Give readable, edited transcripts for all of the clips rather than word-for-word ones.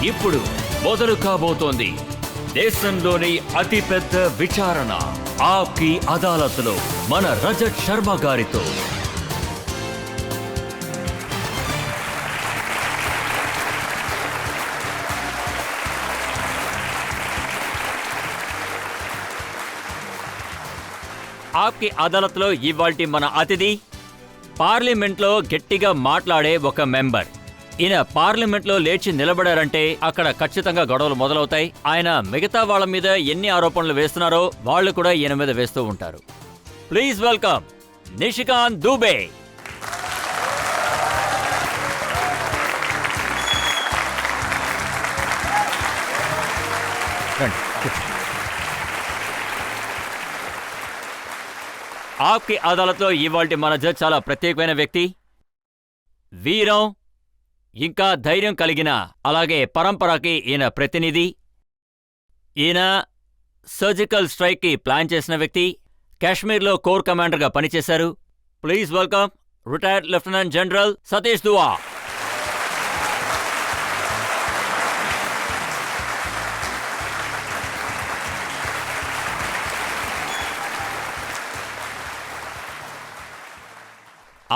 ఇప్పుడు మొదలు కాబోతోంది దేశంలోని అతిపెద్ద విచారణ ఆప్కి అదాలత్లో మన రజత్ శర్మ గారితో. ఆప్కి అదాలత్లో ఇవాల్టి మన అతిథి పార్లమెంట్లో గట్టిగా మాట్లాడే ఒక మెంబర్. ఈయన పార్లమెంట్లో లేచి నిలబడారంటే అక్కడ ఖచ్చితంగా గొడవలు మొదలవుతాయి. ఆయన మిగతా వాళ్ళ మీద ఎన్ని ఆరోపణలు వేస్తున్నారో వాళ్ళు కూడా ఈయన మీద వేస్తూ ఉంటారు. Please welcome Nishikant Dubey. ఆప్కి అదాలత్లో ఇవాల్టి మన జడ్జ్ చాలా ప్రత్యేకమైన వ్యక్తి. వీరం ఇంకా ధైర్యం కలిగిన అలాగే పరంపరకి ఈయన ప్రతినిధి. ఈయన సర్జికల్ స్ట్రైక్కి ప్లాన్ చేసిన వ్యక్తి. కాశ్మీర్లో కోర్ కమాండర్గా పనిచేశారు. Please welcome retired lieutenant general Satish దువా.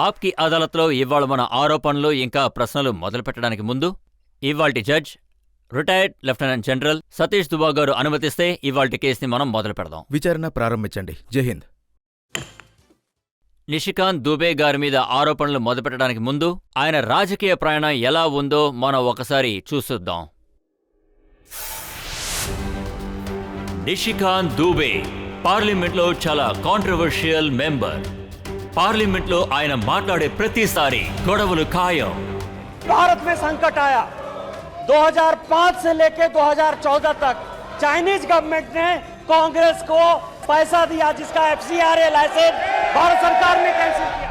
ఆప్కి అదాలత్లో ఇవాళ మన ఆరోపణలు ఇంకా ప్రశ్నలు మొదలుపెట్టడానికి ముందు ఇవాల్టి judge retired lieutenant general Satish దువా గారు అనుమతిస్తే ఇవాల్టి కేసుని మనం మొదలు పెడదాం. విచారణ ప్రారంభించండి. జై హింద్. నిషికాంత్ దూబే గారి మీద ఆరోపణలు మొదలుపెట్టడానికి ముందు ఆయన రాజకీయ ప్రయాణం ఎలా ఉందో మనం ఒకసారి చూసొద్దాం. నిషికాంత్ దూబే పార్లమెంట్లో చాలా కాంట్రవర్షియల్ మెంబర్. పార్లమెంట్లో ఆయన మాట్లాడే ప్రతిసారి గొడవలు ఖాయం. भारत में संकट आया 2005 से लेकर 2014 तक चाइनीज गवर्नमेंट ने कांग्रेस को पैसा दिया जिसका FCRA लाइसेंस भारत सरकार ने कैंसिल किया.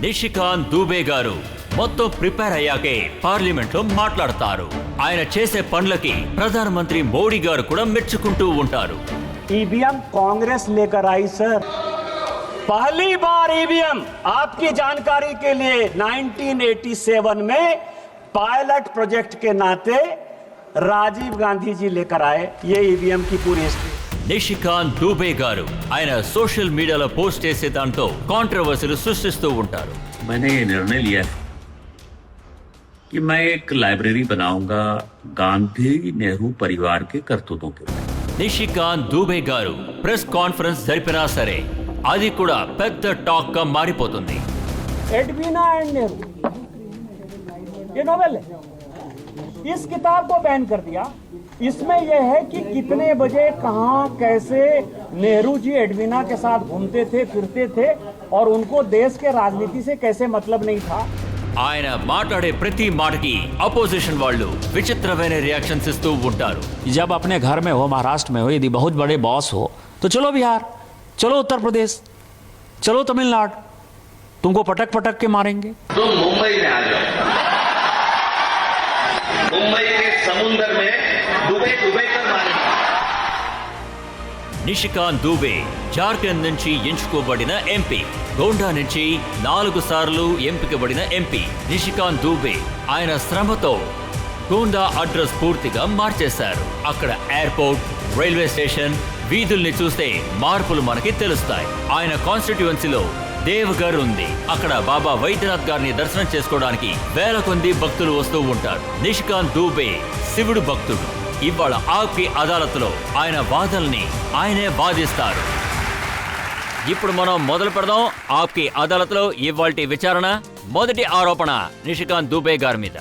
నిషికాంత్ దూబే గారు మొత్తం ప్రిపేర్ అయ్యాకే పార్లమెంట్లో మాట్లాడతారు. ఆయన చేసే పనులకి ప్రధానమంత్రి మోడీ గారు కూడా మెచ్చుకుంటూ ఉంటారు. ईवीएम कांग्रेस लेकर आई सर. पहली बार ईवीएम आपकी जानकारी के लिए 1987 में पायलट प्रोजेक्ट के नाते राजीव गांधी जी लेकर आए. ये ईवीएम की पूरी हिस्ट्री. నిషికాంత్ దూబే గారు ఆయన సోషల్ మీడియాలో పోస్ట్ చేసే దాంతో కాంట్రవర్సీలు సృష్టిస్తూ ఉంటారు. मैंने ये निर्णय लिया है कि मैं एक लाइब्रेरी बनाऊंगा गांधी नेहरू परिवार के करतूतों के. నిషికాంత్ దూబే గారు ప్రెస్ కాన్ఫరెన్స్ జరిపినా సరే అది కూడా పెద్ద టాక్ గా మారిపోతుంది. एडवीना एंड नेहरू ये नोवेल है. इस किताब को बैन कर दिया. इसमें यह है कि कितने बजे कहां कैसे नेहरू जी एडवीना के साथ घूमते थे फिरते थे और उनको देश के राजनीति से कैसे मतलब नहीं था. ఆయన మాట్లాడే ప్రతి మాటకి అపోజిషన్ వాళ్ళు విచిత్రమైన రియాక్షన్స్ ఇస్తూ ఉంటారు. जब अपने घर में हो, महाराष्ट्र में हो, यदि बहुत बड़े बॉस हो तो चलो बिहार, चलो उत्तर प्रदेश, चलो तमिलनाडु, तुमको पटक पटक के मारेंगे. तुम मुंबई में आ जाओ. मुंबई के समुद्र में डूबे डूबे कर मारेंगे. నిషికాంత్ దూబే జార్ఖండ్ నుంచి ఎంచుకోబడిన ఎంపీ. గోండా నుంచి 4 సార్లు ఎంపికబడిన ఎంపీ. నిషికాంత్ దూబే ఆయన శ్రమతో గోండా అడ్రస్ పూర్తిగా మార్చేశారు. అక్కడ ఎయిర్పోర్ట్, రైల్వే స్టేషన్, వీధుల్ని చూస్తే మార్పులు మనకి తెలుస్తాయి. ఆయన కాన్స్టిట్యుయెన్సీలో దేవఘర్ ఉంది. అక్కడ బాబా వైద్యనాథ్ గారిని దర్శనం చేసుకోవడానికి వేల కొద్ది భక్తులు వస్తూ ఉంటారు. నిషికాంత్ దూబే శివుడు భక్తుడు. ఇవాళ ఆప్కి అదాలత్లో ఆయన వాదనల్ని ఆయనే వాదిస్తారు. ఇప్పుడు మనం మొదలు పెడదాం ఆప్కి అదాలత్లో ఇవాల్టి విచారణ. మొదటి ఆరోపణ నిషికాంత్ దూబే గారి మీద.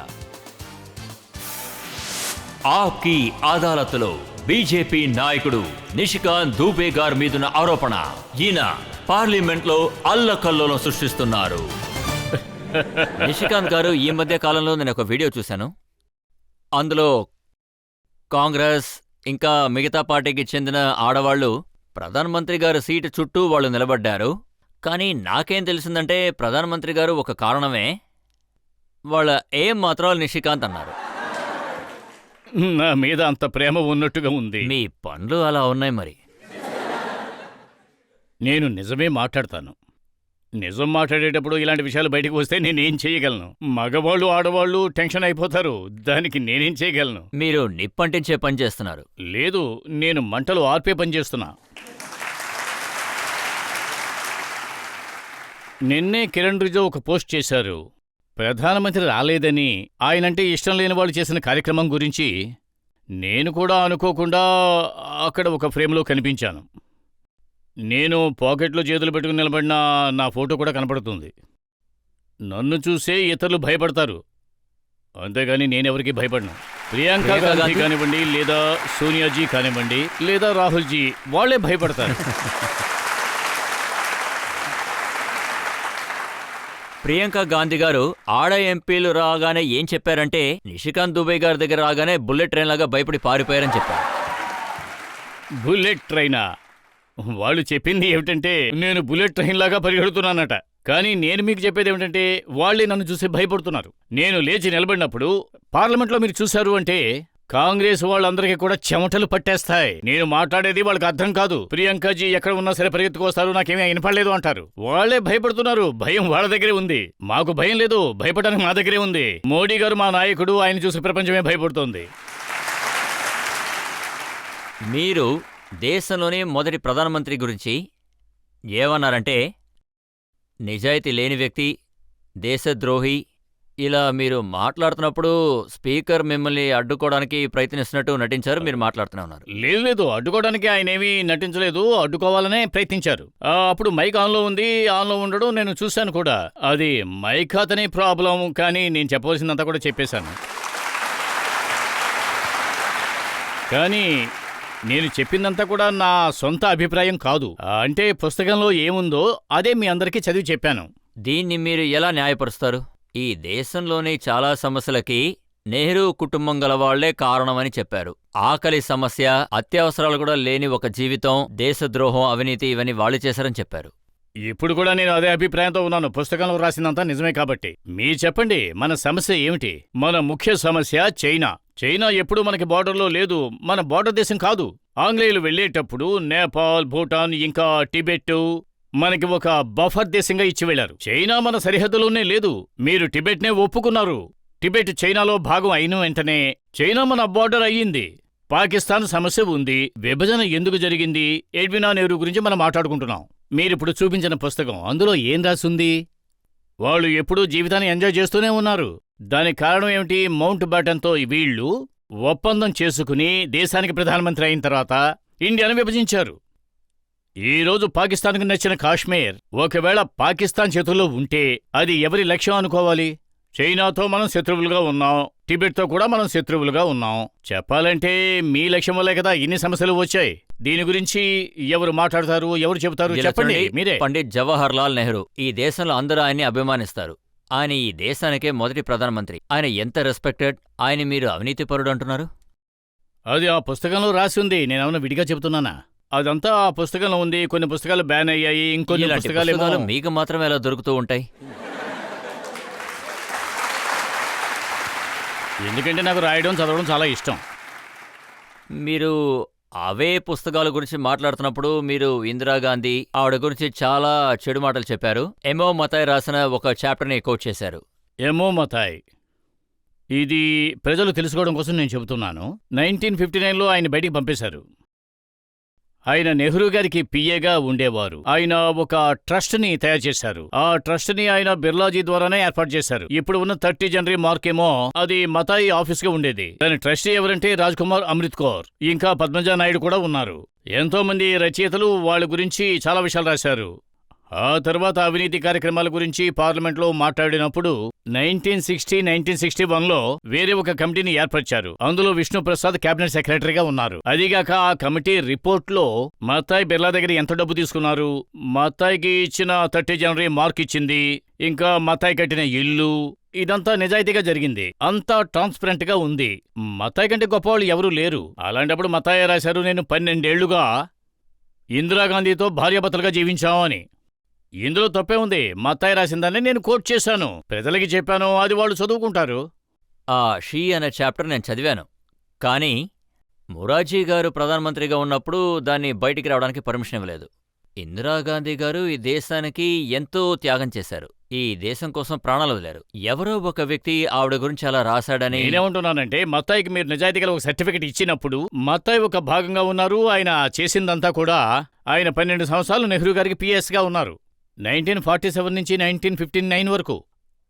ఆప్కి అదాలత్లో బీజేపీ నాయకుడు నిషికాంత్ దూబే గారి మీదున్న ఆరోపణ ఈయన పార్లమెంట్లో అల్లకల్లోలం సృష్టిస్తున్నారు. నిషికాంత్ గారు, ఈ మధ్య కాలంలో నేను ఒక వీడియో చూశాను. అందులో కాంగ్రెస్ ఇంకా మిగతా పార్టీకి చెందిన ఆడవాళ్లు ప్రధానమంత్రి గారి సీటు చుట్టూ వాళ్ళు నిలబడ్డారు. కానీ నాకేం తెలిసిందంటే ప్రధానమంత్రి గారు ఒక కారణమే వాళ్ళ ఏం మాత్రం నిషికాంత్ అన్నారు. నా మీద అంత ప్రేమ ఉన్నట్టుగా ఉంది. మీ పనులు అలా ఉన్నాయి మరి. నేను నిజమే మాట్లాడతాను. నిజం మాట్లాడేటప్పుడు ఇలాంటి విషయాలు బయటకు వస్తే నేనేం చేయగలను? మగవాళ్ళు ఆడవాళ్ళు టెన్షన్ అయిపోతారు. దానికి నేనేం చేయగలను? మీరు నిప్పంటించే పని చేస్తున్నారు. లేదు, నేను మంటలు ఆర్పే పని చేస్తున్నా. నిన్నే కిరణ్ రిజిజు ఒక పోస్ట్ చేశారు. ప్రధానమంత్రి రాలేదని, ఆయనంటే ఇష్టం లేని వాళ్ళు చేసిన కార్యక్రమం గురించి. నేను కూడా అనుకోకుండా అక్కడ ఒక ఫ్రేమ్లో కనిపించాను. నేను పాకెట్లో చేతులు పెట్టుకుని నిలబడిన నా ఫోటో కూడా కనపడుతుంది. నన్ను చూసే ఇతరులు భయపడతారు, అంతేగాని నేనెవరికి భయపడను. ప్రియాంక గాంధీ కానివ్వండి, లేదా సోనియాజీ కానివ్వండి, లేదా రాహుల్జీ, వాళ్లే భయపడతారు. ప్రియాంక గాంధీ గారు ఆడ ఎంపీలు రాగానే ఏం చెప్పారంటే, నిషికాంత్ దుబే గారి దగ్గర రాగానే బుల్లెట్ ట్రైన్ లాగా భయపడి పారిపోయారని చెప్పారు. బుల్లెట్ ట్రైనా? వాళ్ళు చెప్పింది ఏమిటంటే నేను బుల్లెట్ ట్రైన్ లాగా పరిగెడుతున్నానట. కానీ నేను మీకు చెప్పేది ఏమిటంటే వాళ్లే నన్ను చూసి భయపడుతున్నారు. నేను లేచి నిలబడినప్పుడు పార్లమెంట్లో మీరు చూశారు అంటే కాంగ్రెస్ వాళ్ళందరికీ కూడా చెమటలు పట్టేస్తాయి. నేను మాట్లాడేది వాళ్ళకి అర్థం కాదు. ప్రియాంకజీ ఎక్కడ ఉన్నా సరే పరిగెత్తుకొస్తారు, నాకేమీ వినపడలేదు అంటారు. వాళ్లే భయపడుతున్నారు. భయం వాళ్ళ దగ్గరే ఉంది. మాకు భయం లేదు, భయపడడానికి మా దగ్గరే ఉంది. మోడీ గారు మా నాయకుడు, ఆయన చూసి ప్రపంచమే భయపడుతోంది. మీరు దేశంలోనే మొదటి ప్రధానమంత్రి గురించి ఏమన్నారంటే, నిజాయితీ లేని వ్యక్తి, దేశద్రోహి. ఇలా మీరు మాట్లాడుతున్నప్పుడు స్పీకర్ మిమ్మల్ని అడ్డుకోవడానికి ప్రయత్నిస్తున్నట్టు నటించారు. మీరు మాట్లాడుతూనే ఉన్నారు. లేదు, అడ్డుకోవడానికి ఆయనేమీ నటించలేదు, అడ్డుకోవాలనే ప్రయత్నించారు. అప్పుడు మైక్ ఆన్లో ఉంది, ఆన్లో ఉండడం నేను చూశాను కూడా. అది మైక్ అతని ప్రాబ్లం, కానీ నేను చెప్పవలసిందంతా కూడా చెప్పేశాను. కానీ నేను చెప్పిందంతా కూడా నా సొంత అభిప్రాయం కాదు. అంటే పుస్తకంలో ఏముందో అదే మీ అందరికీ చదివి చెప్పాను. దీన్ని మీరు ఎలా న్యాయపరుస్తారు? ఈ దేశంలోని చాలా సమస్యలకి నెహ్రూ కుటుంబం గలవాళ్లే కారణమని చెప్పారు. ఆకలి సమస్య, అత్యవసరాలు కూడా లేని ఒక జీవితం, దేశద్రోహం, అవినీతి, ఇవన్నీ వాళ్ళు చేశారని చెప్పారు. ఇప్పుడు కూడా నేను అదే అభిప్రాయంతో ఉన్నాను. పుస్తకంలో రాసిందంతా నిజమే కాబట్టి. మీరు చెప్పండి, మన సమస్య ఏమిటి? మన ముఖ్య సమస్య చైనా. చైనా ఎప్పుడూ మనకి బార్డర్లో లేదు, మన బార్డర్ దేశం కాదు. ఆంగ్లేయులు వెళ్లేటప్పుడు నేపాల్, భూటాన్, ఇంకా టిబెట్ మనకి ఒక బఫర్ దేశంగా ఇచ్చి వెళ్లారు. చైనా మన సరిహద్దులోనే లేదు. మీరు టిబెట్నే ఒప్పుకున్నారు. టిబెట్ చైనాలో భాగం అయిన వెంటనే చైనా మన బార్డర్ అయ్యింది. పాకిస్తాన్ సమస్య ఉంది. విభజన ఎందుకు జరిగింది? ఎడ్వినా నెహ్రూ గురించి మనం మాట్లాడుకుంటున్నాం. మీరిప్పుడు చూపించిన పుస్తకం, అందులో ఏం రాసుంది? వాళ్ళు ఎప్పుడూ జీవితాన్ని ఎంజాయ్ చేస్తూనే ఉన్నారు. దానికి కారణం ఏమిటి? మౌంట్ బాటన్తో వీళ్లు ఒప్పందం చేసుకుని దేశానికి ప్రధానమంత్రి అయిన తర్వాత ఇండియాను విభజించారు. ఈరోజు పాకిస్తాన్కు నచ్చిన కాశ్మీర్ ఒకవేళ పాకిస్తాన్ చేతుల్లో ఉంటే అది ఎవరి లక్ష్యం అనుకోవాలి? చైనాతో మనం శత్రువులుగా ఉన్నాం, టిబెట్తో కూడా మనం శత్రువులుగా ఉన్నాం. చెప్పాలంటే మీ లక్ష్యం వల్లే కదా ఇన్ని సమస్యలు వచ్చాయి. దీని గురించి ఎవరు మాట్లాడతారు, ఎవరు చెబుతారు? చెప్పండి మీరే. పండిట్ జవహర్ లాల్ నెహ్రూ. ఈ దేశంలో అందరూ ఆయన్ని అభిమానిస్తారు. ఆయన ఈ దేశానికే మొదటి ప్రధానమంత్రి. ఆయన ఎంత రెస్పెక్టెడ్. ఆయన మీరు అవినీతిపరుడు అంటున్నారు. అది ఆ పుస్తకంలో రాసి ఉంది. నేనేమన్నా విడిగా చెబుతున్నానా? అదంతా ఆ పుస్తకంలో ఉంది. కొన్ని పుస్తకాలు బ్యాన్ అయ్యాయి, ఇంకొన్ని పుస్తకాలు మీకు మాత్రమే ఎలా దొరుకుతూ ఉంటాయి? ఎందుకంటే నాకు రాయడం, చదవడం చాలా ఇష్టం. మీరు అవే పుస్తకాల గురించి మాట్లాడుతున్నప్పుడు మీరు ఇందిరాగాంధీ, ఆవిడ గురించి చాలా చెడు మాటలు చెప్పారు. ఎమో మతాయ్ రాసిన ఒక చాప్టర్ని కోట్ చేశారు. ఎమో మతాయ్, ఇది ప్రజలు తెలుసుకోవడం కోసం నేను చెబుతున్నాను. 1959లో ఆయన బయటికి పంపేశారు. ఆయన నెహ్రూ గారికి పిఏగా ఉండేవారు. ఆయన ఒక ట్రస్ట్ని తయారు చేశారు. ఆ ట్రస్ట్ని ఆయన బిర్లాజీ ద్వారానే ఏర్పాటు చేశారు. ఇప్పుడు ఉన్న 30 జనవరి మార్కేమో అది మతాయి ఆఫీస్గా ఉండేది. దాని ట్రస్టీ ఎవరంటే రాజ్ కుమార్ అమృత్ కౌర్, ఇంకా పద్మజా నాయుడు కూడా ఉన్నారు. ఎంతో మంది రచయితలు వాళ్ళ గురించి చాలా విషయాలు రాశారు. ఆ తర్వాత అవినీతి కార్యక్రమాల గురించి పార్లమెంట్లో మాట్లాడినప్పుడు 1961లో వేరే ఒక కమిటీని ఏర్పరిచారు. అందులో విష్ణుప్రసాద్ కేబినెట్ సెక్రటరీగా ఉన్నారు. అదిగాక ఆ కమిటీ రిపోర్ట్లో మతాయ్ బిర్లా దగ్గర ఎంత డబ్బు తీసుకున్నారు, మతాయ్కి ఇచ్చిన 30 జనవరి మార్క్ ఇచ్చింది, ఇంకా మతాయ్ కట్టిన ఇల్లు, ఇదంతా నిజాయితీగా జరిగింది. అంతా ట్రాన్స్పరెంట్ గా ఉంది. మతాయ్ కంటే గొప్పవాళ్ళు ఎవరూ లేరు. అలాంటప్పుడు మతాయ్ రాశారు, నేను 12 ఏళ్లుగా ఇందిరాగాంధీతో భార్యాభర్తలుగా జీవించాము అని. ఇందులో తప్పే ఉంది. మతాయ్ రాసిందాన్ని నేను కోట్ చేశాను, ప్రజలకి చెప్పాను, అది వాళ్ళు చదువుకుంటారు. ఆ షీ అనే చాప్టర్ నేను చదివాను. కానీ మొరార్జీ గారు ప్రధానమంత్రిగా ఉన్నప్పుడు దాన్ని బయటికి రావడానికి పర్మిషన్ ఇవ్వలేదు. ఇందిరాగాంధీ గారు ఈ దేశానికి ఎంతో త్యాగం చేశారు. ఈ దేశం కోసం ప్రాణాలు వదిలారు. ఎవరో ఒక వ్యక్తి ఆవిడ గురించి అలా రాశాడని. నేనేమంటున్నానంటే మత్తాయికి మీరు నిజాయితీ గల ఒక సర్టిఫికెట్ ఇచ్చినప్పుడు మత్తాయి ఒక భాగంగా ఉన్నారు. ఆయన చేసిందంతా కూడా ఆయన 12 సంవత్సరాలు నెహ్రూ గారికి పిఎస్గా ఉన్నారు, 1947 నుంచి 1959 వరకు.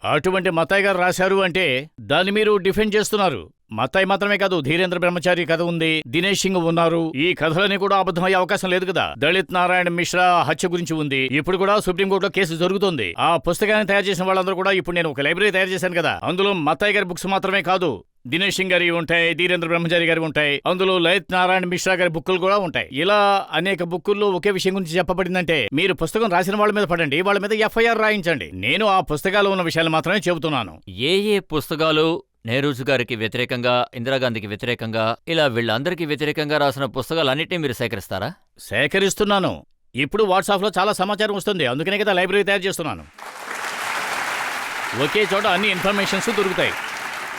అటువంటి మత్తాయి గారు రాశారు అంటే దాన్ని మీరు డిఫెండ్ చేస్తున్నారు. మత్తాయి మాత్రమే కాదు, ధీరేంద్ర బ్రహ్మచారి కథ ఉంది, దినేష్ సింగ్ ఉన్నారు. ఈ కథలని కూడా అబద్ధమయ్యే అవకాశం లేదు కదా. దళిత్ నారాయణ మిశ్రా హత్య గురించి ఉంది, ఇప్పుడు కూడా సుప్రీంకోర్టులో కేసు జరుగుతోంది. ఆ పుస్తకాన్ని తయారు చేసిన వాళ్ళందరూ కూడా ఇప్పుడు నేను ఒక లైబ్రరీ తయారు చేశాను కదా, అందులో మత్తాయి గారి బుక్స్ మాత్రమే కాదు, దినేష్ సింగ్ గారి ఉంటాయి, ధీరేంద్ర బ్రహ్మచారి గారి ఉంటాయి, అందులో లలిత్ నారాయణ మిశ్రా గారి బుక్కులు కూడా ఉంటాయి. ఇలా అనేక బుక్కుల్లో ఒకే విషయం గురించి చెప్పబడిందంటే మీరు పుస్తకం రాసిన వాళ్ళ మీద పడండి, వాళ్ళ మీద ఎఫ్ఐఆర్ రాయించండి. నేను ఆ పుస్తకాలు ఉన్న విషయాలు మాత్రమే చెబుతున్నాను. ఏ పుస్తకాలు నెహ్రూజు గారికి వ్యతిరేకంగా, ఇందిరాగాంధీకి వ్యతిరేకంగా, ఇలా వీళ్ళందరికీ వ్యతిరేకంగా రాసిన పుస్తకాలన్నింటినీ మీరు సేకరిస్తారా? సేకరిస్తున్నాను. ఇప్పుడు వాట్సాప్లో చాలా సమాచారం వస్తుంది, అందుకనే కదా లైబ్రరీ తయారు చేస్తున్నాను. ఒకే చోట అన్ని ఇన్ఫర్మేషన్స్ దొరుకుతాయి.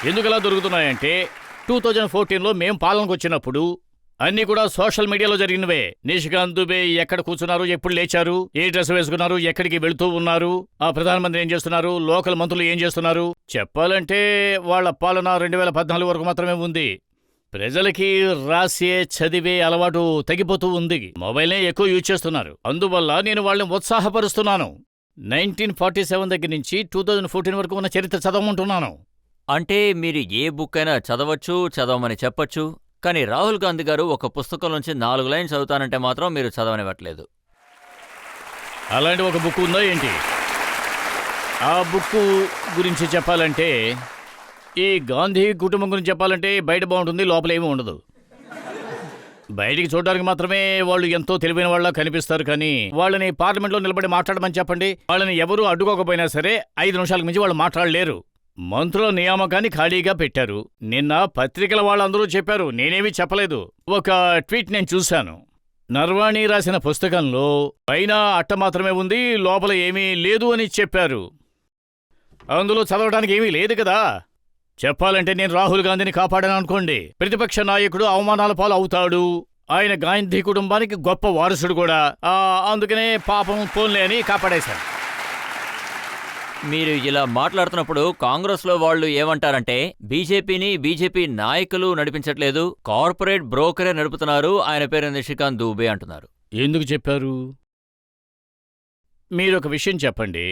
ఎందుకలా దొరుకుతున్నాయంటే 2014లో మేం పాలనకు వచ్చినప్పుడు అన్నీ కూడా సోషల్ మీడియాలో జరిగినవే. నిషికాంత్ దుబే ఎక్కడ కూర్చున్నారు, ఎప్పుడు లేచారు, ఏ డ్రెస్ వేసుకున్నారు, ఎక్కడికి వెళుతూ ఉన్నారు, ఆ ప్రధానమంత్రి ఏం చేస్తున్నారు, లోకల్ మంత్రులు ఏం చేస్తున్నారు. చెప్పాలంటే వాళ్ల పాలన 2014 వరకు మాత్రమే ఉంది. ప్రజలకి రాసే చదివే అలవాటు తగ్గిపోతూ ఉంది, మొబైల్నే ఎక్కువ యూజ్ చేస్తున్నారు. అందువల్ల నేను వాళ్ళని ఉత్సాహపరుస్తున్నాను. 1947 దగ్గర నుంచి 2014 వరకు ఉన్న చరిత్ర చదవమంటున్నాను. అంటే మీరు ఏ బుక్ అయినా చదవచ్చు, చదవమని చెప్పచ్చు, కానీ రాహుల్ గాంధీ గారు ఒక పుస్తకం నుంచి 4 లైన్స్ చదువుతానంటే మాత్రం మీరు చదవనివ్వట్లేదు. అలాంటి ఒక బుక్ ఉందా ఏంటి? ఆ బుక్ గురించి చెప్పాలంటే, ఈ గాంధీ కుటుంబం గురించి చెప్పాలంటే బయట బాగుంటుంది, లోపల ఏమీ ఉండదు. బయటికి చూడడానికి మాత్రమే వాళ్ళు ఎంతో తెలివైన వాళ్ళ కనిపిస్తారు, కానీ వాళ్ళని పార్లమెంట్లో నిలబడి మాట్లాడమని చెప్పండి, వాళ్ళని ఎవరూ అడ్డుకోకపోయినా సరే 5 నిమిషాలకు మించి వాళ్ళు మాట్లాడలేరు. మంత్రుల నియామకాన్ని ఖాళీగా పెట్టారు. నిన్న పత్రికల వాళ్ళందరూ చెప్పారు, నేనేమీ చెప్పలేదు. ఒక ట్వీట్ నేను చూశాను. నర్వాణి రాసిన పుస్తకంలో పైన అట్ట మాత్రమే ఉంది, లోపల ఏమీ లేదు అని చెప్పారు. అందులో చదవడానికి ఏమీ లేదు కదా. చెప్పాలంటే నేను రాహుల్ గాంధీని కాపాడాను అనుకోండి, ప్రతిపక్ష నాయకుడు అవమానాల పాలు అవుతాడు. ఆయన గాంధీ కుటుంబానికి గొప్ప వారసుడు కూడా. అందుకనే పాపం పోన్లే అని కాపాడేశాను. మీరు ఇలా మాట్లాడుతున్నప్పుడు కాంగ్రెస్లో వాళ్ళు ఏమంటారంటే బీజేపీ నాయకులు నడిపించట్లేదు, కార్పొరేట్ బ్రోకరే నడుపుతున్నారు, ఆయన పేరు నిషికాంత్ దూబే అంటున్నారు. ఎందుకు చెప్పారు? మీరొక విషయం చెప్పండి.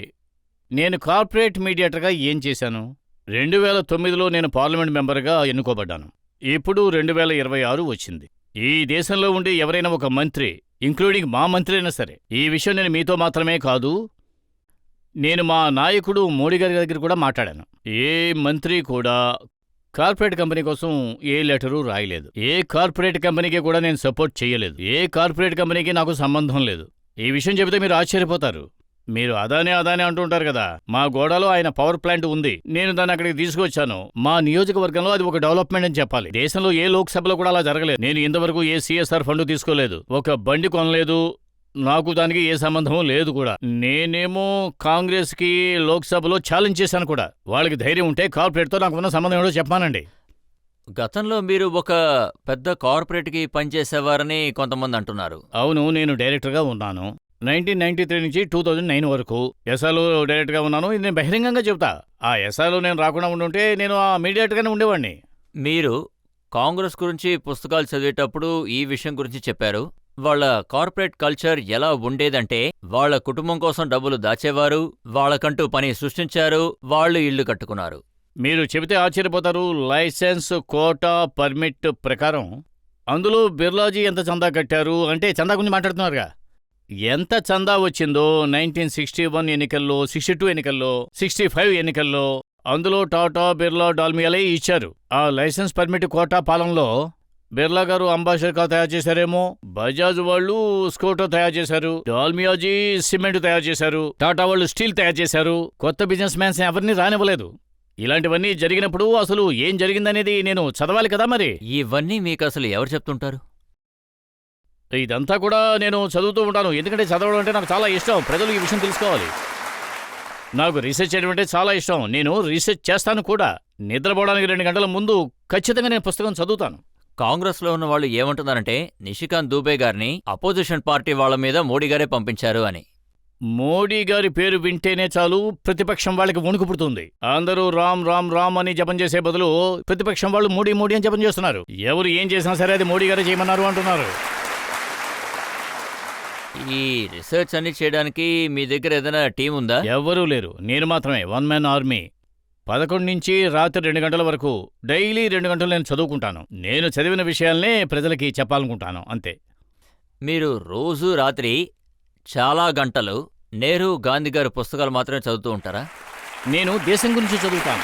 నేను కార్పొరేట్ మీడియేటర్గా ఏం చేశాను? 2009లో నేను పార్లమెంట్ మెంబర్గా ఎన్నుకోబడ్డాను. ఇప్పుడు 2026 వచ్చింది. ఈ దేశంలో ఉండి ఎవరైనా ఒక మంత్రి, ఇంక్లూడింగ్ మా మంత్రి అయినా సరే, ఈ విషయం నేను మీతో మాత్రమే కాదు, నేను మా నాయకుడు మోడీ గారి దగ్గర కూడా మాట్లాడాను. ఏ మంత్రి కూడా కార్పొరేట్ కంపెనీ కోసం ఏ లెటరు రాయలేదు. ఏ కార్పొరేట్ కంపెనీకి కూడా నేను సపోర్ట్ చేయలేదు. ఏ కార్పొరేట్ కంపెనీకి నాకు సంబంధం లేదు. ఈ విషయం చెబితే మీరు ఆశ్చర్యపోతారు. మీరు అదానే అంటుంటారు కదా. మా గోడలో ఆయన పవర్ ప్లాంట్ ఉంది, నేను దాన్ని అక్కడికి తీసుకొచ్చాను. మా నియోజకవర్గంలో అది ఒక డెవలప్మెంట్ అని చెప్పాలి. దేశంలో ఏ లోక్సభలో కూడా అలా జరగలేదు. నేను ఇంతవరకు ఏ CSR ఫండ్ తీసుకోలేదు, ఒక బండి కొనలేదు, నాకు దానికి ఏ సంబంధం లేదు కూడా. నేనేమో కాంగ్రెస్కి లోక్సభలో ఛాలెంజ్ చేశాను కూడా. వాళ్ళకి ధైర్యం ఉంటే కార్పొరేట్తో నాకు ఉన్న సంబంధం ఏదో చెప్పానండి. గతంలో మీరు ఒక పెద్ద కార్పొరేట్కి పనిచేసేవారని కొంతమంది అంటున్నారు. అవును, నేను డైరెక్టర్గా ఉన్నాను 1993 నుంచి 2009 వరకు. ఎస్ఆర్లో డైరెక్టర్గా ఉన్నాను. ఇది నేను బహిరంగంగా చెబుతా. ఆ ఎస్ఆర్లో నేను రాకుండా ఉండుంటే నేను ఆ మీడియేటర్గానే ఉండేవాడిని. మీరు కాంగ్రెస్ గురించి పుస్తకాలు చదివేటప్పుడు ఈ విషయం గురించి చెప్పారు. వాళ్ళ కార్పొరేట్ కల్చర్ ఎలా ఉండేదంటే వాళ్ళ కుటుంబం కోసం డబ్బులు దాచేవారు, వాళ్ళకంటూ పని సృష్టించారు, వాళ్ళు ఇళ్లు కట్టుకున్నారు. మీరు చెబితే ఆశ్చర్యపోతారు. లైసెన్స్, కోటా, పర్మిట్ ప్రకారం అందులో బిర్లాజీ ఎంత చందా కట్టారు అంటే, చందా గురించి మాట్లాడుతున్నారుగా, ఎంత చందా వచ్చిందో 1961 ఎన్నికల్లో, 62 ఎన్నికల్లో, 65 ఎన్నికల్లో అందులో టాటా, బిర్లా, డాల్మియాలే ఇచ్చారు. ఆ లైసెన్స్, పర్మిట్, కోటా పాలనలో బిర్లా గారు అంబాసిడర్ కార్ తయారు చేశారేమో, బజాజ్ వాళ్ళు స్కూటర్ తయారు చేశారు, డాల్మియాజీ సిమెంట్ తయారు చేశారు, టాటా వాళ్ళు స్టీల్ తయారు చేశారు. కొత్త బిజినెస్ మ్యాన్స్ ఎవరిని రానివ్వలేదు. ఇలాంటివన్నీ జరిగినప్పుడు అసలు ఏం జరిగిందనేది నేను చదవాలి కదా. మరి ఇవన్నీ మీకు అసలు ఎవరు చెప్తుంటారు? ఇదంతా కూడా నేను చదువుతూ ఉంటాను, ఎందుకంటే చదవడం అంటే నాకు చాలా ఇష్టం. ప్రజలు ఈ విషయం తెలుసుకోవాలి. నాకు రీసెర్చ్ చేయడం అంటే చాలా ఇష్టం. నేను రీసెర్చ్ చేస్తాను కూడా. నిద్రపోవడానికి 2 గంటల ముందు ఖచ్చితంగా నేను పుస్తకం చదువుతాను. కాంగ్రెస్ లో ఉన్న వాళ్ళు ఏమంటున్నారంటే నిషికాంత్ దూబే గారిని అపోజిషన్ పార్టీ వాళ్ళ మీద మోడీ గారే పంపించారు అని. మోడీ గారి పేరు వింటేనే చాలు ప్రతిపక్షం వాళ్ళకి వణుకు పుడుతుంది. అందరూ రామ్ రామ్ రామ్ అని జపం చేసే బదులు ప్రతిపక్షం వాళ్ళు మోడీ మోడీ అని జపం చేస్తున్నారు. ఎవరు ఏం చేసినా సరే అది మోడీ గారే చేయమన్నారు అంటున్నారు. ఈ రీసెర్చ్ అన్ని చేయడానికి మీ దగ్గర ఏదైనా టీం ఉందా? ఎవ్వరూ లేరు, నేను మాత్రమే, వన్ మ్యాన్ ఆర్మీ. 11 నుంచి రాత్రి 2 గంటల వరకు డైలీ 2 గంటలు నేను చదువుకుంటాను. నేను చదివిన విషయాలనే ప్రజలకి చెప్పాలనుకుంటాను, అంతే. మీరు రోజు రాత్రి చాలా గంటలు నెహ్రూ గాంధీ గారి పుస్తకాలు మాత్రమే చదువుతూ ఉంటారా? నేను దేశం గురించి చదువుతాను.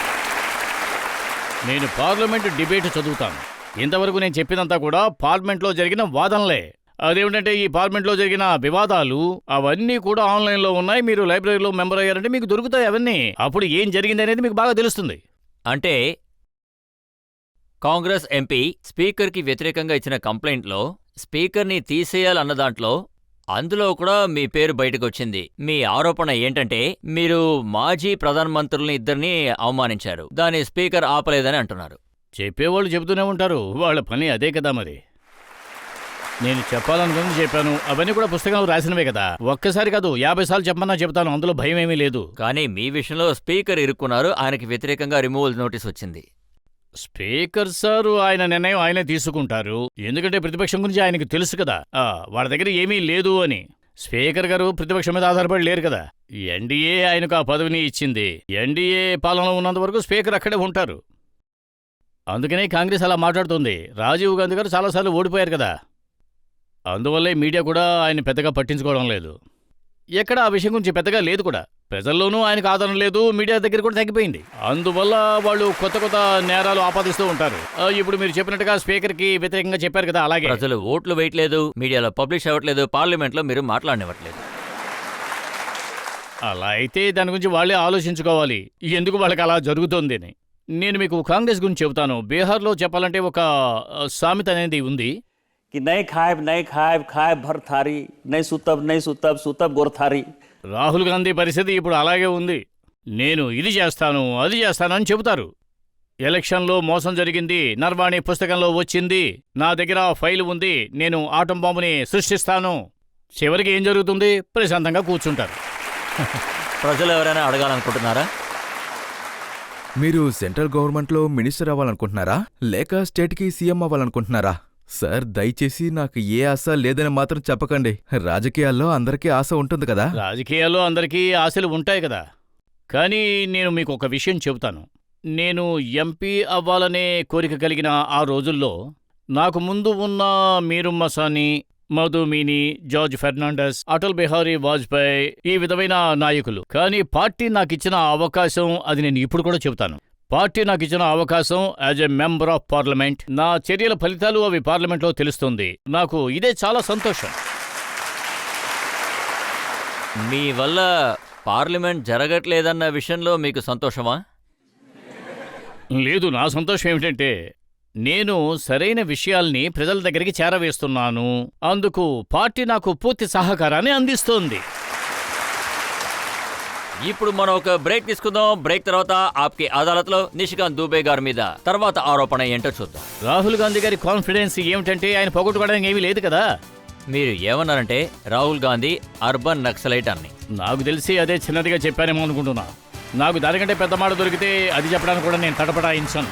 నేను పార్లమెంటు డిబేట్ చదువుతాను. ఇంతవరకు నేను చెప్పినంతా కూడా పార్లమెంట్లో జరిగిన వాదనలే. అదేమిటంటే ఈ పార్లమెంట్లో జరిగిన వివాదాలు అవన్నీ కూడా ఆన్లైన్లో ఉన్నాయి. మీరు లైబ్రరీలో మెంబర్ అయ్యారంటే మీకు దొరుకుతాయి అవన్నీ. అప్పుడు ఏం జరిగింది అనేది మీకు బాగా తెలుస్తుంది. అంటే కాంగ్రెస్ ఎంపీ స్పీకర్కి వ్యతిరేకంగా ఇచ్చిన కంప్లైంట్లో స్పీకర్ని తీసేయాలన్న దాంట్లో అందులో కూడా మీ పేరు బయటకు వచ్చింది. మీ ఆరోపణ ఏంటంటే మీరు మాజీ ప్రధానమంత్రుల్ని ఇద్దరిని అవమానించారు, దాన్ని స్పీకర్ ఆపలేదని అంటున్నారు. చెప్పేవాళ్ళు చెబుతూనే ఉంటారు, వాళ్ళ పని అదే కదా. మరి నేను చెప్పాలనుకుని చెప్పాను. అవన్నీ కూడా పుస్తకంలో రాసినవే కదా. ఒక్కసారి కాదు 50 సార్లు చెప్పమన్నా చెప్తాను, అందులో భయం ఏమీ లేదు. కానీ మీ విషయంలో స్పీకర్ ఇరుక్కున్నారు, ఆయనకి వ్యతిరేకంగా రిమూవల్ నోటీస్ వచ్చింది. స్పీకర్ సారు ఆయన నిర్ణయం ఆయనే తీసుకుంటారు. ఎందుకంటే ప్రతిపక్షం గురించి ఆయనకు తెలుసు కదా, వాళ్ళ దగ్గర ఏమీ లేదు అని. స్పీకర్ గారు ప్రతిపక్షం మీద ఆధారపడి లేరు కదా. ఎన్డీఏ ఆయనకు ఆ పదవిని ఇచ్చింది. ఎన్డీఏ పాలనలో ఉన్నంత వరకు స్పీకర్ అక్కడే ఉంటారు. అందుకనే కాంగ్రెస్ అలా మాట్లాడుతుంది. రాజీవ్ గాంధీ గారు చాలాసార్లు ఓడిపోయారు కదా, అందువల్లే మీడియా కూడా ఆయన పెద్దగా పట్టించుకోవడం లేదు. ఎక్కడ ఆ విషయం గురించి పెద్దగా లేదు కూడా. ప్రజల్లోనూ ఆయనకు ఆదరణ లేదు, మీడియా దగ్గర కూడా తగ్గిపోయింది. అందువల్ల వాళ్ళు కొత్త కొత్త నేరాలు ఆపాదిస్తూ ఉంటారు. ఇప్పుడు మీరు చెప్పినట్టుగా స్పీకర్కి వ్యతిరేకంగా చెప్పారు కదా, అలాగే ప్రజలు ఓట్లు వేయట్లేదు, మీడియాలో పబ్లిష్ అవ్వట్లేదు, పార్లమెంట్లో మీరు మాట్లాడనివ్వట్లేదు. అలా అయితే దాని గురించి వాళ్ళే ఆలోచించుకోవాలి, ఎందుకు వాళ్ళకి అలా జరుగుతోంది అని. నేను మీకు కాంగ్రెస్ గురించి చెబుతాను. బీహార్లో చెప్పాలంటే ఒక సామెత అనేది ఉంది, कि नहीं खाए भर थारी, नहीं सुतब गोर थारी. రాహుల్ గాంధీ పరిస్థితి ఇప్పుడు అలాగే ఉంది. నేను ఇది చేస్తాను అది చేస్తాను అని చెబుతారు. ఎలక్షన్లో మోసం జరిగింది, నర్వాణి పుస్తకంలో వచ్చింది, నా దగ్గర ఫైల్ ఉంది, నేను ఆటం బాంబుని సృష్టిస్తాను. చివరికి ఏం జరుగుతుంది? ప్రశాంతంగా కూర్చుంటారు. ప్రజలు ఎవరైనా అడగాలనుకుంటున్నారా? మీరు సెంట్రల్ గవర్నమెంట్లో మినిస్టర్ అవ్వాలనుకుంటున్నారా లేక స్టేట్కి సీఎం అవ్వాలనుకుంటున్నారా? సార్, దయచేసి నాకు ఏ ఆశ లేదని మాత్రం చెప్పకండి. రాజకీయాల్లో అందరికీ ఆశ ఉంటుంది కదా. రాజకీయాల్లో అందరికీ ఆశలు ఉంటాయి కదా. కానీ నేను మీకు ఒక విషయం చెబుతాను. నేను ఎంపీ అవ్వాలనే కోరిక కలిగిన ఆ రోజుల్లో నాకు ముందు ఉన్న మీరు మసానీ, మధుమీని, జార్జ్ ఫెర్నాండస్, అటల్ బిహారీ వాజ్పేయి, ఈ విధమైన నాయకులు. కానీ పార్టీ నాకిచ్చిన అవకాశం, అది నేను ఇప్పుడు కూడా చెబుతాను, పార్టీ నాకు ఇచ్చిన అవకాశం as a member of parliament. నా చర్యల ఫలితాలు అవి పార్లమెంట్లో తెలుస్తుంది. నాకు ఇదే చాలా సంతోషం. మీ వల్ల పార్లమెంట్ జరగట్లేదన్న విషయంలో మీకు సంతోషమా? లేదు, నా సంతోషం ఏమిటంటే నేను సరైన విషయాల్ని ప్రజల దగ్గరికి చేరవేస్తున్నాను. అందుకు పార్టీ నాకు పూర్తి సహకారాన్ని అందిస్తోంది. ఇప్పుడు మనం ఒక బ్రేక్ తీసుకుందాం. బ్రేక్ తర్వాత ఆప్కి అదాలత్లో నిషికాంత్ దూబే గారి మీద తర్వాత ఆరోపణ ఏంటో చూద్దాం. రాహుల్ గాంధీ గారి కాన్ఫిడెన్స్ ఏమిటంటే ఆయన పోగొట్టుకోవడానికి ఏమీ లేదు కదా. మీరు ఏమన్నారంటే రాహుల్ గాంధీ అర్బన్ నక్సలైట్ అని. నాకు తెలిసి అదే చిన్నదిగా చెప్పానేమో అనుకుంటున్నా. నాకు దానికంటే పెద్ద మాట దొరికితే అది చెప్పడానికి కూడా నేను తటపటాయించాను.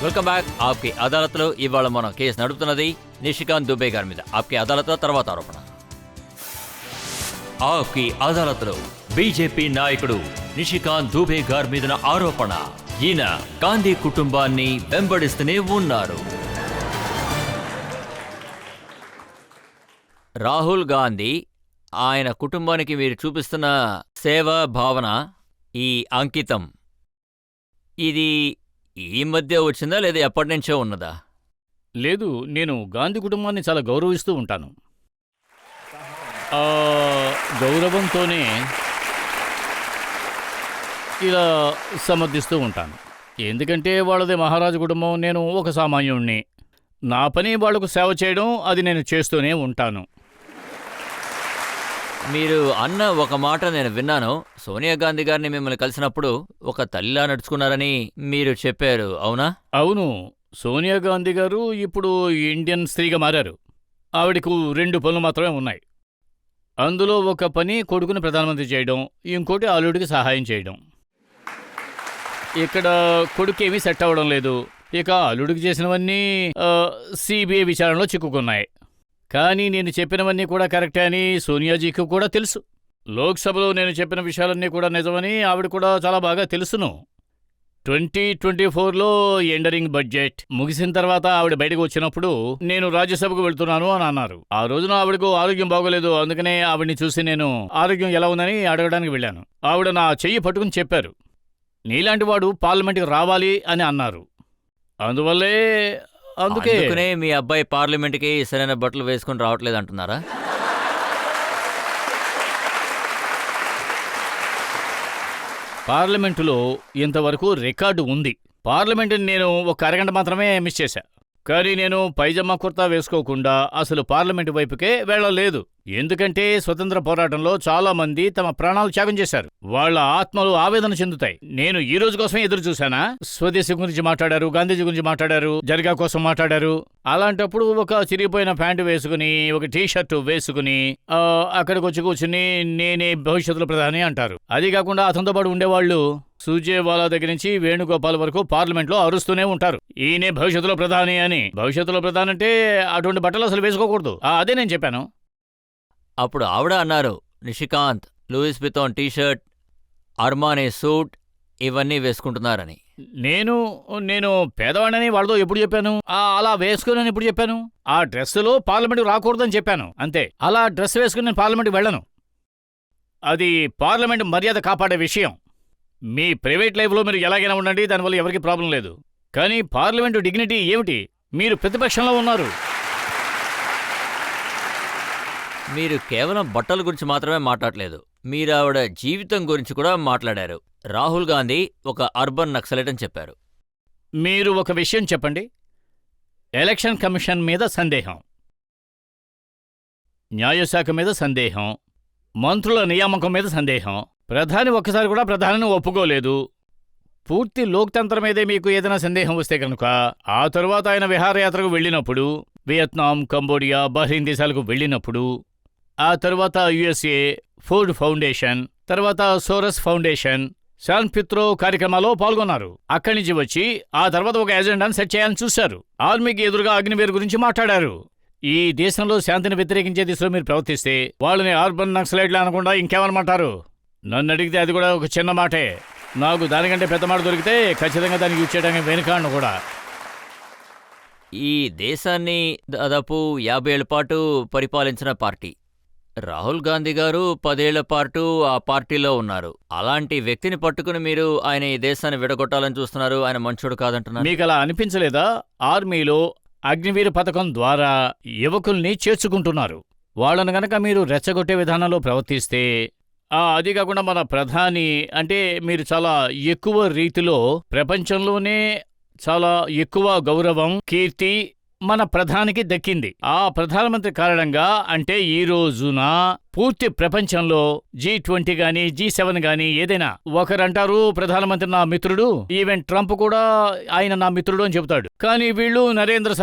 Welcome back. ఆప్కి అదాలత్లో ఇవాళ మనం కేసు నడుపుతున్నది నిషికాంత్ దూబే గారి మీద. ఆప్కి అదాలత్లో తర్వాత ఆరోపణ. ఆప్కి అదాలత్లో బీజేపీ నాయకుడు నిషికాంత్ దూబే గారి మీద ఆరోపణ, ఈయన గాంధీ కుటుంబాన్ని వెంబడిస్తూనే ఉన్నారు. రాహుల్ గాంధీ, ఆయన కుటుంబానికి మీరు చూపిస్తున్న సేవా భావన, ఈ అంకితం, ఇది ఈ మధ్య వచ్చిందా లేదా ఎప్పటి నుంచో ఉన్నదా? లేదు, నేను గాంధీ కుటుంబాన్ని చాలా గౌరవిస్తూ ఉంటాను. గౌరవంతోనే ఇలా సమర్థిస్తూ ఉంటాను. ఎందుకంటే వాళ్ళది మహారాజు కుటుంబం, నేను ఒక సామాన్యుణ్ణి. నా పని వాళ్లకు సేవ చేయడం, అది నేను చేస్తూనే ఉంటాను. మీరు అన్న ఒక మాట నేను విన్నాను. సోనియా గాంధీ గారిని మిమ్మల్ని కలిసినప్పుడు ఒక తల్లిలా నడుచుకున్నారని మీరు చెప్పారు, అవునా? అవును, సోనియా గాంధీ గారు ఇప్పుడు ఇండియన్ స్త్రీగా మారారు. ఆవిడకు 2 పనులు మాత్రమే ఉన్నాయి. అందులో ఒక పని కొడుకుని ప్రధానమంత్రి చేయడం, ఇంకోటి అల్లుడికి సహాయం చేయడం. ఇక్కడ కొడుకేమీ సెట్ అవ్వడం లేదు. ఇక అల్లుడికి చేసినవన్నీ సిబిఐ విచారణలో చిక్కుకున్నాయి. కానీ నేను చెప్పినవన్నీ కూడా కరెక్టే అని సోనియాజీకి కూడా తెలుసు. లోక్సభలో నేను చెప్పిన విషయాలన్నీ కూడా నిజమని ఆవిడ కూడా చాలా బాగా తెలుసును. 2024లో ఎండరింగ్ బడ్జెట్ ముగిసిన తర్వాత ఆవిడ బయటకు వచ్చినప్పుడు నేను రాజ్యసభకు వెళ్తున్నాను అని అన్నారు. ఆ రోజున ఆవిడకు ఆరోగ్యం బాగోలేదు. అందుకనే ఆవిడ్ని చూసి నేను ఆరోగ్యం ఎలా ఉందని అడగడానికి వెళ్ళాను. ఆవిడ నా చెయ్యి పట్టుకుని చెప్పారు, నీలాంటి వాడు పార్లమెంట్కి రావాలి అని అన్నారు. అందుకే మీ అబ్బాయి పార్లమెంట్కి సరైన బట్టలు వేసుకుని రావట్లేదు అంటున్నారా? పార్లమెంటులో ఇంతవరకు రికార్డు ఉంది. పార్లమెంటుని నేను ఒక అరగంట మాత్రమే మిస్ చేశా. కానీ నేను పైజమ్మా కుర్తా వేసుకోకుండా అసలు పార్లమెంటు వైపుకే వెళ్ళలేదు. ఎందుకంటే స్వతంత్ర పోరాటంలో చాలా మంది తమ ప్రాణాలు త్యాగం చేశారు. వాళ్ళ ఆత్మలు ఆవేదన చెందుతాయి. నేను ఈ రోజు కోసమే ఎదురు చూశానా? స్వదేశీ గురించి మాట్లాడారు, గాంధీజీ గురించి మాట్లాడారు, జర్గా కోసం మాట్లాడారు. అలాంటప్పుడు ఒక చిరిగిపోయిన ప్యాంటు వేసుకుని, ఒక టీషర్టు వేసుకుని అక్కడికి వచ్చి కూర్చుని నేనే భవిష్యత్తులో ప్రధాని అంటారు. అది కాకుండా అతనితో పాటు ఉండేవాళ్ళు సూజేవాలా దగ్గర నుంచి వేణుగోపాల్ వరకు పార్లమెంట్లో అరుస్తూనే ఉంటారు, ఈయనే భవిష్యత్తులో ప్రధాని అని. భవిష్యత్తులో ప్రధాని అంటే అటువంటి బట్టలు అసలు వేసుకోకూడదు. అదే నేను చెప్పాను. అప్పుడు ఆవిడ అన్నారు, Nishikant Louis Vuitton T-shirt, Armani suit ఇవన్నీ వేసుకుంటున్నారని. నేను పేదవాడిని వాళ్ళతో ఎప్పుడు చెప్పాను? అలా వేసుకుని ఎప్పుడు చెప్పాను? ఆ డ్రెస్సులో పార్లమెంట్కి రాకూడదని చెప్పాను, అంతే. అలా డ్రెస్ వేసుకుని నేను పార్లమెంట్కి వెళ్ళను. అది పార్లమెంట్ మర్యాద కాపాడే విషయం. మీ ప్రైవేట్ లైఫ్లో మీరు ఎలాగైనా ఉండండి, దానివల్ల ఎవరికి ప్రాబ్లం లేదు. కానీ పార్లమెంటు డిగ్నిటీ ఏమిటి? మీరు ప్రతిపక్షంలో ఉన్నారు. మీరు కేవలం బట్టల గురించి మాత్రమే మాట్లాడలేదు, మీరు ఆవిడ జీవితం గురించి కూడా మాట్లాడారు. రాహుల్ గాంధీ ఒక అర్బన్ నక్సలైట్ అని చెప్పారు. మీరు ఒక విషయం చెప్పండి. ఎలక్షన్ కమిషన్ మీద సందేహం, న్యాయశాఖ మీద సందేహం, మంత్రుల నియామకం మీద సందేహం. ప్రధాని ఒక్కసారి కూడా ప్రధానిని ఒప్పుకోలేదు. పూర్తి లోక్తంత్రం మీదే మీకు ఏదైనా సందేహం వస్తే కనుక ఆ తరువాత ఆయన విహారయాత్రకు వెళ్ళినప్పుడు, వియత్నాం, కంబోడియా, బహ్రెయిన్ దేశాలకు వెళ్ళినప్పుడు, ఆ తరువాత యుఎస్ఏ, ఫోర్డ్ ఫౌండేషన్, తర్వాత సోరస్ ఫౌండేషన్, శాన్ పిత్రో కార్యక్రమాల్లో పాల్గొన్నారు. అక్కడి నుంచి వచ్చి ఆ తర్వాత ఒక ఎజెండాను సెట్ చేయాలని చూశారు. ఆర్మీకి ఎదురుగా అగ్నివీర్ గురించి మాట్లాడారు. ఈ దేశంలో శాంతిని వ్యతిరేకించే దిశలో మీరు ప్రవర్తిస్తే వాళ్ళని అర్బన్ నక్సలైట్లు అనకుండా ఇంకేమనమంటారు? నన్ను అడిగితే అది కూడా ఒక చిన్న మాటే. నాకు దానికంటే పెద్ద మాట దొరికితే ఖచ్చితంగా దానికి యూజ్ చేయడానికి వెనుకాడను కూడా. ఈ దేశాన్ని దాదాపు 50 ఏళ్ల పాటు పరిపాలించిన పార్టీ. రాహుల్ గాంధీ గారు 10 ఏళ్ల పాటు ఆ పార్టీలో ఉన్నారు. అలాంటి వ్యక్తిని పట్టుకుని మీరు ఆయన ఈ దేశాన్ని విడగొట్టాలని చూస్తున్నారు, ఆయన మంచోడు కాదంటున్నారు. మీకు అలా అనిపించలేదా? ఆర్మీలో అగ్నివీర పథకం ద్వారా యువకుల్ని చేర్చుకుంటున్నారు. వాళ్ళను గనక మీరు రెచ్చగొట్టే విధానంలో ప్రవర్తిస్తే, అది కాకుండా మన ప్రధాని అంటే మీరు చాలా ఎక్కువ రీతిలో ప్రపంచంలోనే చాలా ఎక్కువ గౌరవం, కీర్తి మన ప్రధానికి దక్కింది. ఆ ప్రధానమంత్రి కారణంగా అంటే ఈ రోజున పూర్తి ప్రపంచంలో G20 గాని G7 గాని ఏదైనా ఒకరంటారు ప్రధానమంత్రి నా మిత్రుడు, ఈవెన్ ట్రంప్ కూడా ఆయన నా మిత్రుడు అని చెబుతాడు. కానీ వీళ్ళు నరేంద్ర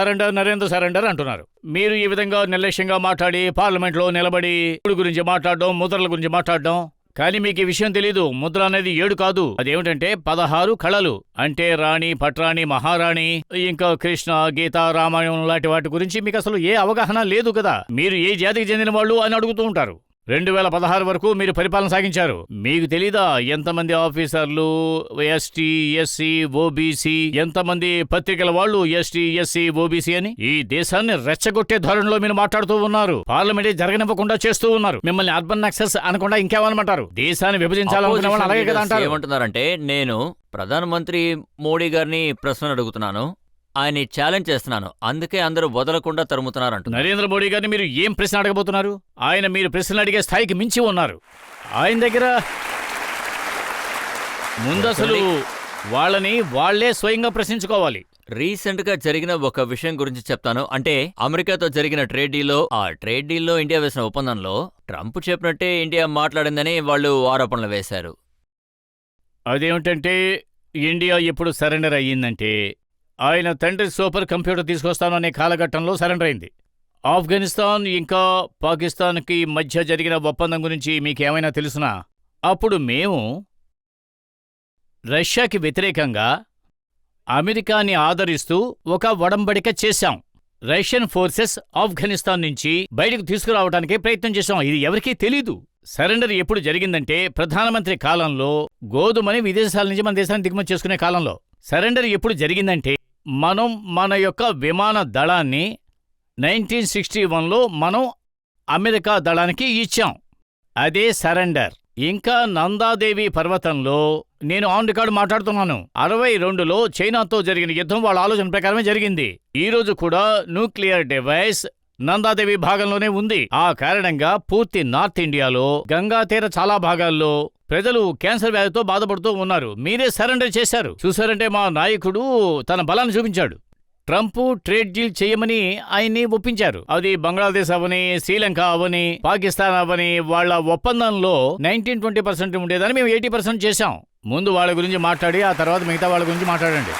సరెండర్ అంటున్నారు. మీరు ఈ విధంగా నిర్లక్ష్యంగా మాట్లాడి పార్లమెంట్లో నిలబడి గురించి మాట్లాడడం, ముద్రల గురించి మాట్లాడడం. కానీ మీకు ఈ విషయం తెలీదు, ముద్ర అనేది 7 కాదు, అదేమిటంటే 16 కళలు. అంటే రాణి, పట్రాణి, మహారాణి, ఇంకా కృష్ణ, గీత, రామాయణం లాంటి వాటి గురించి మీకు అసలు ఏ అవగాహన లేదు కదా. మీరు ఏ జాతికి చెందిన వాళ్ళు అని అడుగుతూ ఉంటారు. 2016 వరకు మీరు పరిపాలన సాగించారు. మీకు తెలీదా ఎంతమంది ఆఫీసర్లు ఎస్టీ, ఎస్సీ, ఓబీసీ, ఎంతమంది పత్రికల వాళ్ళు ఎస్టీ, ఎస్సీ, ఓబీసీ అని? ఈ దేశాన్ని రెచ్చగొట్టే ధోరణిలో మీరు మాట్లాడుతూ ఉన్నారు. పార్లమెంట్ జరగనివ్వకుండా చేస్తూ ఉన్నారు. మిమ్మల్ని అర్బన్ నక్సల్స్ అనకుండా ఇంకేమనమంటారు? దేశాన్ని విభజించాలనుకునే వాళ్ళు అలాగే కదా అంటారు. ఏమంటున్నారంటే, నేను ప్రధానమంత్రి మోడీ గారిని ప్రశ్న అడుగుతున్నాను, ఆయన ఛాలెంజ్ చేస్తున్నాను, అందుకే అందరూ వదలకుండా తరుముతున్నారంట. నరేంద్ర మోడీ గారిని మీరు ఏం ప్రశ్న అడగబోతున్నారు? ఆయన మీరు ప్రశ్నలు అడిగే స్థాయికి మించి ఉన్నారు. ఆయన దగ్గర ముందసలు వాళ్ళని వాళ్లే స్వయంగా ప్రశ్నించుకోవాలి. రీసెంట్ గా జరిగిన ఒక విషయం గురించి చెప్తాను. అంటే అమెరికాతో జరిగిన ట్రేడ్ డీల్లో, ఆ ట్రేడ్ డీల్లో ఇండియా వేసిన ఒప్పందంలో ట్రంప్ చెప్పినట్టే ఇండియా మాట్లాడిందని వాళ్ళు ఆరోపణలు వేశారు. అదేమిటంటే ఇండియా ఎప్పుడు సరెండర్ అయ్యిందంటే ఆయన తండ్రి సూపర్ కంప్యూటర్ తీసుకొస్తాను అనే కాలఘట్టంలో సరెండర్ అయింది. ఆఫ్ఘనిస్తాన్ ఇంకా పాకిస్తాన్కి మధ్య జరిగిన ఒప్పందం గురించి మీకేమైనా తెలుసునా? అప్పుడు మేము రష్యాకి వ్యతిరేకంగా అమెరికాని ఆదరిస్తూ ఒక ఒడంబడిక చేశాం. రష్యన్ ఫోర్సెస్ ఆఫ్ఘనిస్తాన్ నుంచి బయటకు తీసుకురావడానికే ప్రయత్నం చేశాం. ఇది ఎవరికీ తెలీదు. సరెండర్ ఎప్పుడు జరిగిందంటే ప్రధానమంత్రి కాలంలో గోధుమని విదేశాల నుంచి మన దేశాన్ని దిగుమతి చేసుకునే కాలంలో. సరెండర్ ఎప్పుడు జరిగిందంటే మనం మన యొక్క విమాన దళాన్ని 1961లో మనం అమెరికా దళానికి ఇచ్చాం. అదే సరెండర్. ఇంకా నందాదేవి పర్వతంలో నేను ఆన్ రికార్డు మాట్లాడుతున్నాను. 62లో చైనాతో జరిగిన యుద్ధం వాళ్ళ ఆలోచన ప్రకారమే జరిగింది. ఈ రోజు కూడా న్యూక్లియర్ డివైస్ నందాదేవి భాగంలోనే ఉంది. ఆ కారణంగా పూర్తి నార్త్ ఇండియాలో గంగా తీర చాలా భాగాల్లో ప్రజలు క్యాన్సర్ వ్యాధితో బాధపడుతూ ఉన్నారు. మీరే సరెండర్ చేశారు. చూసారంటే మా నాయకుడు తన బలాన్ని చూపించాడు. ట్రంప్ ట్రేడ్ డీల్ చేయమని ఆయన్ని ఒప్పించారు. అది బంగ్లాదేశ్ అవని, శ్రీలంక అవని, పాకిస్తాన్ అవని వాళ్ళ ఒప్పందంలో 19-20% ఉండేదని మేము 80% చేశాం. ముందు వాళ్ళ గురించి మాట్లాడి ఆ తర్వాత మిగతా వాళ్ళ గురించి మాట్లాడండి.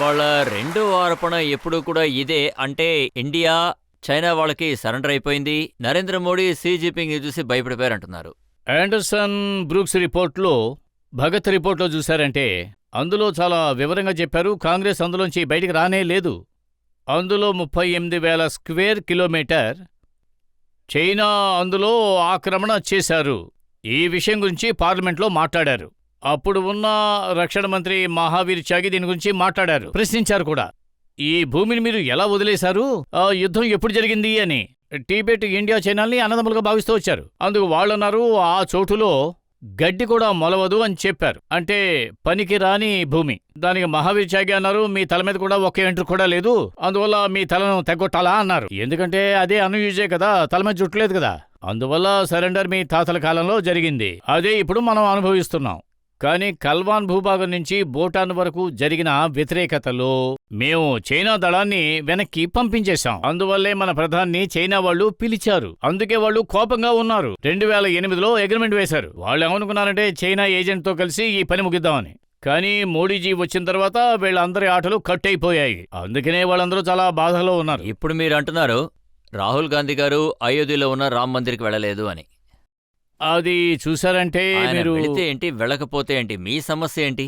వాళ్ళ రెండో ఆరోపణ ఎప్పుడూ కూడా ఇదే. అంటే ఇండియా చైనా వాళ్ళకి సరెండర్ అయిపోయింది. నరేంద్ర మోడీ షీ జిన్పింగ్ చూసి భయపడిపోయారంటున్నారు. ఆండర్సన్ బ్రూక్స్ రిపోర్ట్లో, భగత్ రిపోర్ట్లో చూశారంటే అందులో చాలా వివరంగా చెప్పారు. కాంగ్రెస్ అందులోంచి బయటికి రానే లేదు. అందులో 38,000 స్క్వేర్ కిలోమీటర్ చైనా అందులో ఆక్రమణ చేశారు. ఈ విషయం గురించి పార్లమెంట్లో మాట్లాడారు. అప్పుడు ఉన్న రక్షణ మంత్రి మహావీర్ చాగి దీని గురించి మాట్లాడారు, ప్రశ్నించారు కూడా. ఈ భూమిని మీరు ఎలా వదిలేశారు, ఆ యుద్ధం ఎప్పుడు జరిగింది అని. టిబెట్ ఇండియా చైనాల్ని అన్నదమ్ములుగా భావిస్తూ వచ్చారు. అందుకు వాళ్ళన్నారు ఆ చోటులో గడ్డి కూడా మొలవదు అని చెప్పారు. అంటే పనికి రాని భూమి. దానికి మహావీర్ చాగి అన్నారు, మీ తల మీద కూడా ఒకే వెంట్రుక కూడా లేదు, అందువల్ల మీ తలను తెగొట్టాలా అన్నారు. ఎందుకంటే అదే అన్యూజే కదా, తల మీద జుట్టలేదు కదా. అందువల్ల సరెండర్ మీ తాతల కాలంలో జరిగింది. అదే ఇప్పుడు మనం అనుభవిస్తున్నాం. కానీ కల్వాన్ భూభాగం నుంచి భూటాన్ వరకు జరిగిన వ్యతిరేకతలో మేము చైనా దళాన్ని వెనక్కి పంపించేశాం. అందువల్లే మన ప్రధాని చైనా వాళ్ళు పిలిచారు. అందుకే వాళ్ళు కోపంగా ఉన్నారు. 2008లో అగ్రిమెంట్ వేశారు. వాళ్ళు ఏమనుకున్నారంటే చైనా ఏజెంట్తో కలిసి ఈ పని ముగిద్దామని. కానీ మోడీజీ వచ్చిన తర్వాత వీళ్ళందరి ఆటలు కట్ అయిపోయాయి. అందుకనే వాళ్ళందరూ చాలా బాధలో ఉన్నారు. ఇప్పుడు మీరు అంటున్నారు రాహుల్ గాంధీ గారు అయోధ్యలో ఉన్న రామ్ మందిర్కి వెళ్ళలేదు అని. అది చూసారంటే ఆయన మీరు వెళితే ఏంటి, వెళ్ళకపోతే ఏంటి, మీ సమస్య ఏంటి?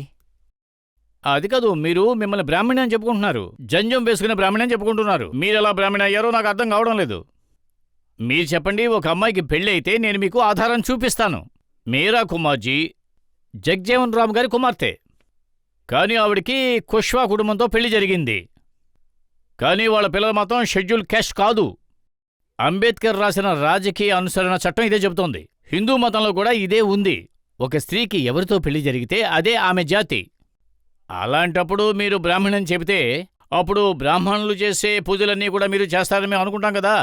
అది కాదు, మీరు మిమ్మల్ని బ్రాహ్మణి అని చెప్పుకుంటున్నారు. జంజం వేసుకునే బ్రాహ్మణి అని చెప్పుకుంటున్నారు. మీరెలా బ్రాహ్మణి అయ్యారో నాకు అర్థం కావడం లేదు. మీరు చెప్పండి, ఒక అమ్మాయికి పెళ్ళి అయితే నేను మీకు ఆధారం చూపిస్తాను. మీరా కుమార్జీ జగ్జీవన్ రామ్ గారి కుమార్తె. కానీ ఆవిడికి కుష్వా కుటుంబంతో పెళ్లి జరిగింది. కానీ వాళ్ళ పిల్లలు మాత్రం షెడ్యూల్ క్యాస్ట్ కాదు. అంబేద్కర్ రాసిన రాజకీయ అనుసరణ చట్టం ఇదే చెబుతోంది. హిందూ మతంలో కూడా ఇదే ఉంది. ఒక స్త్రీకి ఎవరితో పెళ్లి జరిగితే అదే ఆమె జాతి. అలాంటప్పుడు మీరు బ్రాహ్మణని చెబితే అప్పుడు బ్రాహ్మణులు చేసే పూజలన్నీ కూడా మీరు చేస్తారని మేము అనుకుంటాం కదా.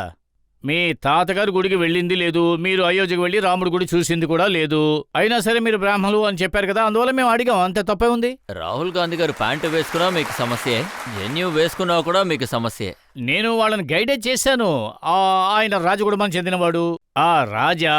మీ తాతగారు గుడికి వెళ్ళింది లేదు, మీరు అయోధ్యకు వెళ్ళి రాముడి గుడి చూసింది కూడా లేదు. అయినా సరే మీరు బ్రాహ్మణులు అని చెప్పారు కదా, అందువల్ల మేము అడిగాం. అంతే తప్పే ఉంది. రాహుల్ గాంధీ గారు ప్యాంటు వేసుకున్నా మీకు సమస్యే, జన్యు వేసుకున్నా కూడా మీకు సమస్యే. నేను వాళ్ళని గైడే చేశాను. ఆయన రాజకుటుంబానికి చెందినవాడు. ఆ రాజా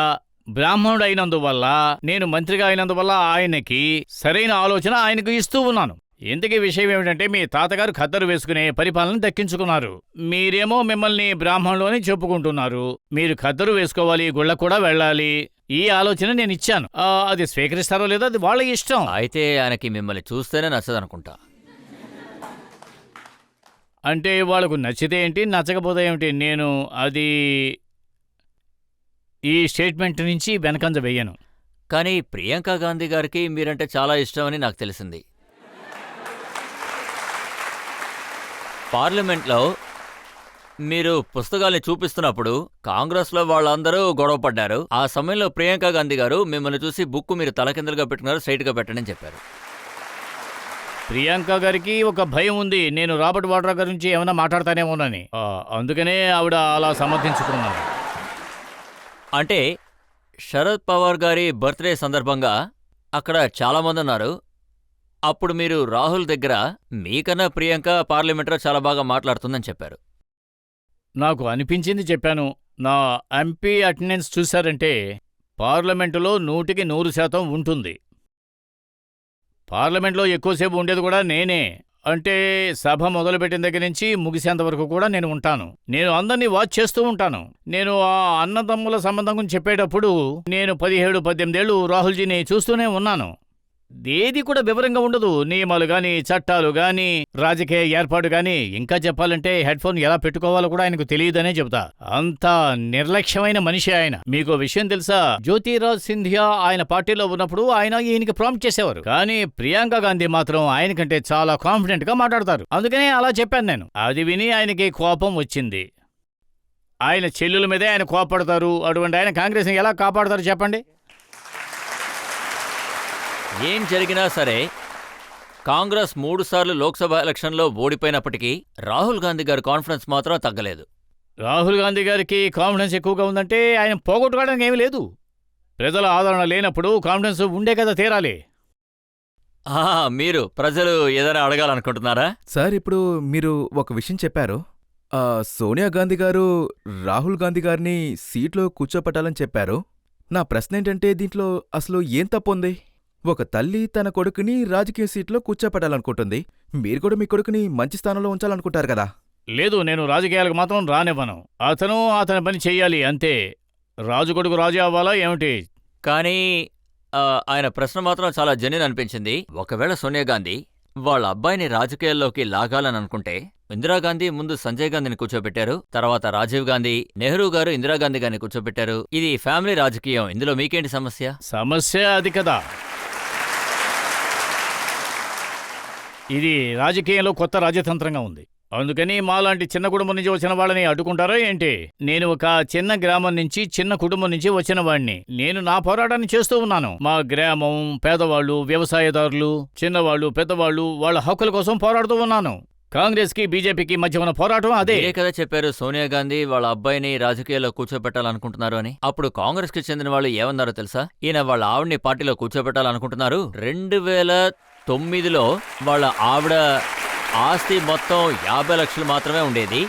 బ్రాహ్మణుడు అయినందువల్ల, నేను మంత్రిగా అయినందువల్ల ఆయనకి సరైన ఆలోచన ఆయనకు ఇస్తూ ఉన్నాను. ఇంతకీ విషయం ఏమిటంటే మీ తాతగారు ఖద్దరు వేసుకునే పరిపాలన దక్కించుకున్నారు. మీరేమో మిమ్మల్ని బ్రాహ్మణులు అని చెప్పుకుంటున్నారు. మీరు ఖద్దరు వేసుకోవాలి, గుళ్ళకు కూడా వెళ్ళాలి. ఈ ఆలోచన నేను ఇచ్చాను. అది స్వీకరిస్తారో లేదో అది వాళ్ళ ఇష్టం. అయితే ఆయనకి మిమ్మల్ని చూస్తేనే నచ్చదనుకుంటా. అంటే వాళ్లకు నచ్చితే ఏంటి, నచ్చకపోతే ఏమిటి, నేను అది ఈ స్టేట్మెంట్ నుంచి వెనకంజ వెయ్యను. కానీ ప్రియాంక గాంధీ గారికి మీరంటే చాలా ఇష్టమని నాకు తెలిసింది. పార్లమెంట్లో మీరు పుస్తకాల్ని చూపిస్తున్నప్పుడు కాంగ్రెస్లో వాళ్ళందరూ గొడవ పడ్డారు. ఆ సమయంలో ప్రియాంక గాంధీ గారు మిమ్మల్ని చూసి బుక్కు మీరు తలకిందులుగా పెట్టుకున్నారు, స్ట్రైట్గా పెట్టండి అని చెప్పారు. ప్రియాంక గారికి ఒక భయం ఉంది, నేను రాబర్ట్ వాడ్రా గురించి ఏమైనా మాట్లాడతానేమోనని. అందుకనే ఆవిడ అలా సమర్థించుకున్నారు. అంటే శరద్ పవార్ గారి బర్త్డే సందర్భంగా అక్కడ చాలామంది ఉన్నారు. అప్పుడు మీరు రాహుల్ దగ్గర మీకన్నా ప్రియాంక పార్లమెంట్లో చాలా బాగా మాట్లాడుతుందని చెప్పారు. నాకు అనిపించింది చెప్పాను. నా ఎంపీ అటెండెన్స్ చూశారంటే పార్లమెంటులో 100% ఉంటుంది. పార్లమెంట్లో ఎక్కువసేపు ఉండేది కూడా నేనే. అంటే సభ మొదలుపెట్టిన దగ్గర నుంచి ముగిసేంత వరకు కూడా నేను ఉంటాను. నేను అందరినీ వాచ్ చేస్తూ ఉంటాను. నేను ఆ అన్నదమ్ముల సంబంధం గురించి చెప్పేటప్పుడు నేను 17-18 ఏళ్ళు రాహుల్జీని చూస్తూనే ఉన్నాను. ఏది కూడా వివరంగా ఉండదు. నియమాలు గాని, చట్టాలు గాని, రాజకీయ ఏర్పాటు గాని, ఇంకా చెప్పాలంటే హెడ్ ఫోన్ ఎలా పెట్టుకోవాలో కూడా ఆయనకు తెలియదనే చెబుతా. అంత నిర్లక్ష్యమైన మనిషి ఆయన. మీకు విషయం తెలుసా, జ్యోతిరాజ్ సింధియా ఆయన పార్టీలో ఉన్నప్పుడు ఆయన ఈయనకి ప్రాంప్ట్ చేసేవారు. కానీ ప్రియాంక గాంధీ మాత్రం ఆయనకంటే చాలా కాన్ఫిడెంట్ గా మాట్లాడతారు. అందుకనే అలా చెప్పాను నేను. అది విని ఆయనకి కోపం వచ్చింది. ఆయన చెల్లెల మీదే ఆయన కోపడతారు. అటువంటి ఆయన కాంగ్రెస్ని ఎలా కాపాడతారు చెప్పండి? ఏం జరిగినా సరే కాంగ్రెస్ 3 సార్లు లోక్సభ ఎలక్షన్లో ఓడిపోయినప్పటికీ రాహుల్ గాంధీ గారి కాన్ఫిడెన్స్ మాత్రం తగ్గలేదు. రాహుల్ గాంధీ గారికి కాన్ఫిడెన్స్ ఎక్కువగా ఉందంటే ఆయన పోగొట్టుకోవడానికి ఏమీ లేదు. ప్రజల ఆదరణ లేనప్పుడు కాన్ఫిడెన్స్ ఉండే కదా తీరాలి. మీరు ప్రజలు ఏదైనా అడగాలనుకుంటున్నారా? సార్, ఇప్పుడు మీరు ఒక విషయం చెప్పారు. సోనియా గాంధీ గారు రాహుల్ గాంధీ గారిని సీట్లో కూర్చోపెట్టాలని చెప్పారు. నా ప్రశ్న ఏంటంటే, దీంట్లో అసలు ఏం తప్పుంది? ఒక తల్లి తన కొడుకుని రాజకీయ సీట్లో కూర్చోపెట్టాలనుకుంటుంది. మీరు కూడా మీ కొడుకుని మంచి స్థానంలో ఉంచాలనుకుంటారు కదా? లేదు, నేను రాజకీయాలకు మాత్రం రానివ్వను. అతని పని చెయ్యాలి అంతే. రాజు కొడుకు రాజు అవ్వాలా ఏమిటి? కానీ ఆయన ప్రశ్న మాత్రం చాలా జెన్యూన్ అనిపించింది. ఒకవేళ సోనియా గాంధీ వాళ్ళ అబ్బాయిని రాజకీయాల్లోకి లాగాలని అనుకుంటే, ఇందిరాగాంధీ ముందు సంజయ్ గాంధీని కూర్చోబెట్టారు, తర్వాత రాజీవ్ గాంధీ, నెహ్రూ గారు ఇందిరాగాంధీ గారిని కూర్చోబెట్టారు. ఇది ఫ్యామిలీ రాజకీయం. ఇందులో మీకేంటి సమస్య? సమస్య అది కదా. ఇది రాజకీయంలో కొత్త రాజతంత్రంగా ఉంది. అందుకని మాలాంటి చిన్న కుటుంబం నుంచి వచ్చిన వాళ్ళని అడ్డుకుంటారా ఏంటి? నేను ఒక చిన్న గ్రామం నుంచి, చిన్న కుటుంబం నుంచి వచ్చిన వాడిని. నేను నా పోరాటాన్ని చేస్తూ ఉన్నాను. మా గ్రామం, పేదవాళ్ళు, వ్యవసాయదారులు, చిన్నవాళ్ళు, పెద్దవాళ్ళు, వాళ్ళ హక్కుల కోసం పోరాడుతూ ఉన్నాను. కాంగ్రెస్ కి బీజేపీకి మధ్య ఉన్న పోరాటం అదే. కదా చెప్పారు సోనియా గాంధీ వాళ్ళ అబ్బాయిని రాజకీయాల్లో కూర్చోబెట్టాలనుకుంటున్నారు అని. అప్పుడు కాంగ్రెస్ కి చెందిన వాళ్ళు ఏమన్నారో తెలుసా? ఈయన వాళ్ళ ఆవిడ్ని పార్టీలో కూర్చోబెట్టాలనుకుంటున్నారు. 2009లో వాళ్ళ ఆవిడ ఆస్తి మొత్తం 50 లక్షలు మాత్రమే ఉండేది.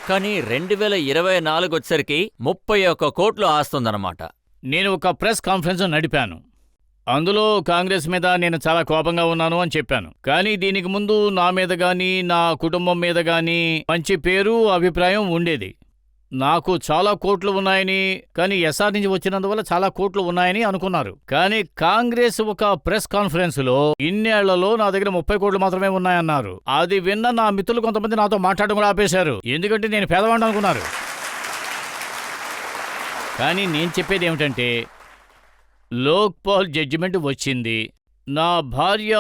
కానీ 2024 వచ్చేసరికి 31 కోట్లు ఆస్తుందన్నమాట. నేను ఒక ప్రెస్ కాన్ఫరెన్స్ నడిపాను. అందులో కాంగ్రెస్ మీద నేను చాలా కోపంగా ఉన్నాను అని చెప్పాను. కానీ దీనికి ముందు నా మీద గాని, నా కుటుంబం మీద గాని మంచి పేరు, అభిప్రాయం ఉండేది. నాకు చాలా కోట్లు ఉన్నాయని, కానీ ఎస్ఆర్ నుంచి వచ్చినందువల్ల చాలా కోట్లు ఉన్నాయని అనుకున్నారు. కానీ కాంగ్రెస్ ఒక ప్రెస్ కాన్ఫరెన్స్లో ఇన్నేళ్లలో నా దగ్గర 30 కోట్లు మాత్రమే ఉన్నాయన్నారు. అది విన్న నా మిత్రులు కొంతమంది నాతో మాట్లాడడం కూడా ఆపేశారు. ఎందుకంటే నేను పేదవాడిని అనుకున్నారు. కానీ నేను చెప్పేది ఏమిటంటే, లోక్పాల్ జడ్జిమెంట్ వచ్చింది. నా భార్య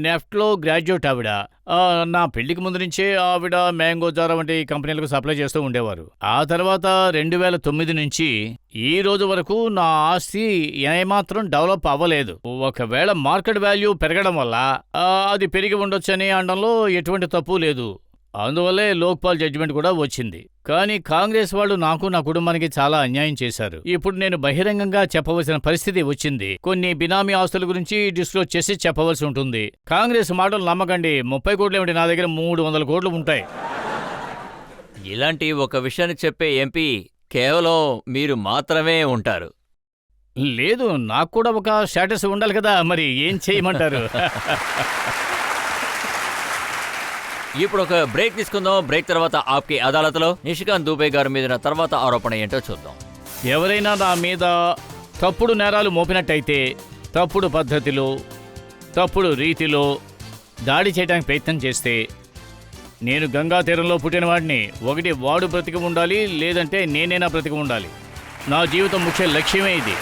నెఫ్ట్లో గ్రాడ్యుయేట్. ఆవిడ నా పెళ్లికి ముందు నుంచే ఆవిడ మ్యాంగో జారా వంటి కంపెనీలకు సప్లై చేస్తూ ఉండేవారు. ఆ తర్వాత 2009 నుంచి ఈ రోజు వరకు నా ఆస్తి ఏమాత్రం డెవలప్ అవ్వలేదు. ఒకవేళ మార్కెట్ వాల్యూ పెరగడం వల్ల అది పెరిగి ఉండొచ్చని అనడంలో ఎటువంటి తప్పు లేదు. అందువల్లే లోక్పాల్ జడ్జిమెంట్ కూడా వచ్చింది. కానీ కాంగ్రెస్ వాళ్ళు నాకు, నా కుటుంబానికి చాలా అన్యాయం చేశారు. ఇప్పుడు నేను బహిరంగంగా చెప్పవలసిన పరిస్థితి వచ్చింది. కొన్ని బినామీ ఆస్తుల గురించి డిస్క్లోజ్ చేసి చెప్పవలసి ఉంటుంది. కాంగ్రెస్ మాటలు నమ్మకండి. 30 కోట్లు ఏమిటి, నా దగ్గర 300 కోట్లు ఉంటాయి. ఇలాంటి ఒక విషయాన్ని చెప్పే ఎంపీ కేవలం మీరు మాత్రమే ఉంటారు. లేదు, నాకు కూడా ఒక స్టేటస్ ఉండాలి కదా. మరి ఏం చేయమంటారు? ఇప్పుడు ఒక బ్రేక్ తీసుకుందాం. బ్రేక్ తర్వాత ఆప్కి అదాలత్లో నిషికాంత్ దూబే గారి మీద తర్వాత ఆరోపణ ఏంటో చూద్దాం. ఎవరైనా నా మీద తప్పుడు నేరాలు మోపినట్టయితే, తప్పుడు పద్ధతిలో, తప్పుడు రీతిలో దాడి చేయడానికి ప్రయత్నం చేస్తే, నేను గంగా తీరంలో పుట్టినవాడిని. ఒకటి వాడు బ్రతికి ఉండాలి, లేదంటే నేనైనా బ్రతికి ఉండాలి. నా జీవితం ముఖ్య లక్ష్యమే ఇది.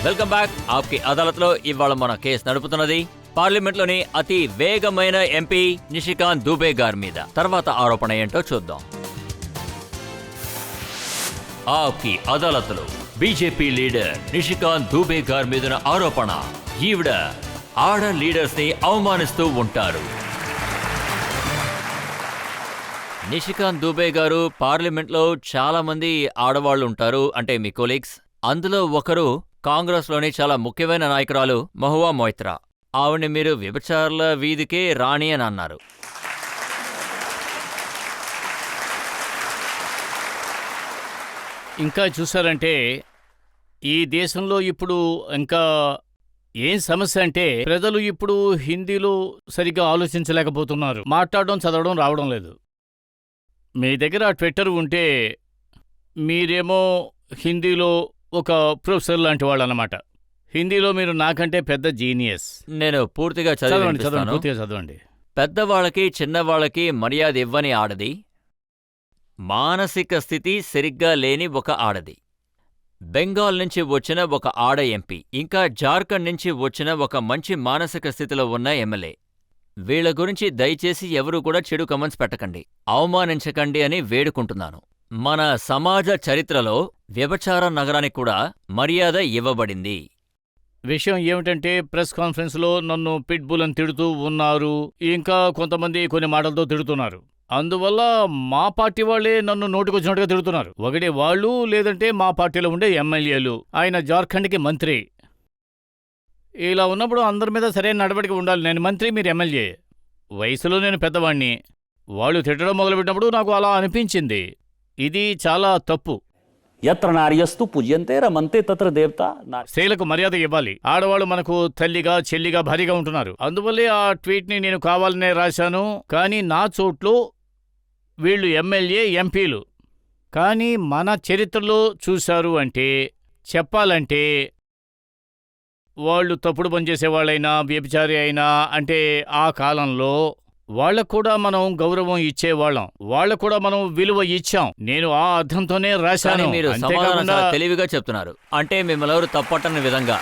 Welcome back. ఆప్కి అదాలత్లో ఇవాళ మన కేసు నడుపుతున్నది పార్లమెంట్లోని అతి వేగమైన ఎంపీ నిషికాంత్ దూబే గారి మీద. తర్వాత ఆరోపణ ఏంటో చూద్దాం. ఆప్కి అదాలత్లో బీజేపీ లీడర్ నిషికాంత్ దూబే గారి మీద ఆరోపణ, ఈవిడ ఆడ లీడర్స్ ని అవమానిస్తూ ఉంటారు. నిషికాంత్ దూబే గారు పార్లమెంట్లో చాలా మంది ఆడవాళ్లు ఉంటారు, అంటే మీ కొలీగ్స్. అందులో ఒకరు కాంగ్రెస్లోని చాలా ముఖ్యమైన నాయకురాలు మహువా మొయిత్రా. ఆవిడ్ని మీరు వ్యభిచారుల వీధికే రాణి అని అన్నారు. ఇంకా చూసారంటే ఈ దేశంలో ఇప్పుడు ఇంకా ఏం సమస్య అంటే ప్రజలు ఇప్పుడు హిందీలో సరిగ్గా ఆలోచించలేకపోతున్నారు. మాట్లాడడం చదవడం రావడం లేదు. మీ దగ్గర ట్విట్టర్ ఉంటే మీరేమో హిందీలో ఒక ప్రొఫెసర్ లాంటి వాళ్ళు అన్నమాట. హిందీలో మీరు నాకంటే పెద్ద జీనియస్. నేను పూర్తిగా చదవండి చదివి పూర్తిగా చదవండి. పెద్దవాళ్ళకి చిన్నవాళ్ళకి మర్యాద ఇవ్వని ఆడది, మానసిక స్థితి సరిగ్గా లేని ఒక ఆడది, బెంగాల్ నుంచి వచ్చిన ఒక ఆడ ఎంపీ, ఇంకా జార్ఖండ్ నుంచి వచ్చిన ఒక మంచి మానసిక స్థితిలో ఉన్న ఎమ్మెల్యే. వీళ్ల గురించి దయచేసి ఎవరూ కూడా చెడు కమెంట్స్ పెట్టకండి, అవమానించకండి అని వేడుకుంటున్నాను. మన సమాజ చరిత్రలో వ్యభిచార నగరానికి కూడా మర్యాద ఇవ్వబడింది. విషయం ఏమిటంటే ప్రెస్ కాన్ఫరెన్స్లో నన్ను పిట్బుల్ అని తిడుతూ ఉన్నారు. ఇంకా కొంతమంది కొన్ని మాటలతో తిడుతున్నారు. అందువల్ల మా పార్టీ వాళ్లే నన్ను నోటికొచ్చినట్టుగా తిడుతున్నారు. ఒకటి వాళ్ళు, లేదంటే మా పార్టీలో ఉండే ఎమ్మెల్యేలు. ఆయన జార్ఖండ్కి మంత్రి. ఇలా ఉన్నప్పుడు అందరి మీద సరైన నడవడిక ఉండాలి. నేను మంత్రి, మీరు ఎమ్మెల్యే. వయసులో నేను పెద్దవాణ్ణి. వాళ్ళు తిట్టడం మొదలుపెట్టినప్పుడు నాకు అలా అనిపించింది. ఇది చాలా తప్పు. यत्र नार्यस्तु पूज्यन्ते रमन्ते तत्र देवता. స్త్రీలకు మర్యాద ఇవ్వాలి. ఆడవాళ్ళు మనకు తల్లిగా, చెల్లిగా, భారీగా ఉంటున్నారు. అందువల్లే ఆ ట్వీట్ని నేను కావాలనే రాశాను. కానీ నా చోట్లో వీళ్ళు ఎమ్మెల్యే, ఎంపీలు. కానీ మన చరిత్రలో చూశారు అంటే, చెప్పాలంటే వాళ్ళు తప్పుడు పనిచేసేవాళ్ళైనా, వ్యభిచారి అయినా, అంటే ఆ కాలంలో వాళ్ళకు కూడా మనం గౌరవం ఇచ్చేవాళ్ళం. వాళ్ళకు కూడా మనం విలువ ఇచ్చాం. నేను ఆ అర్థంతోనే రాశాను. మీరు సమాధానం చాలా తెలివిగా చెప్తున్నారు. అంటే మిమ్మల్ని ఎవరు తప్పట్టని విధంగా.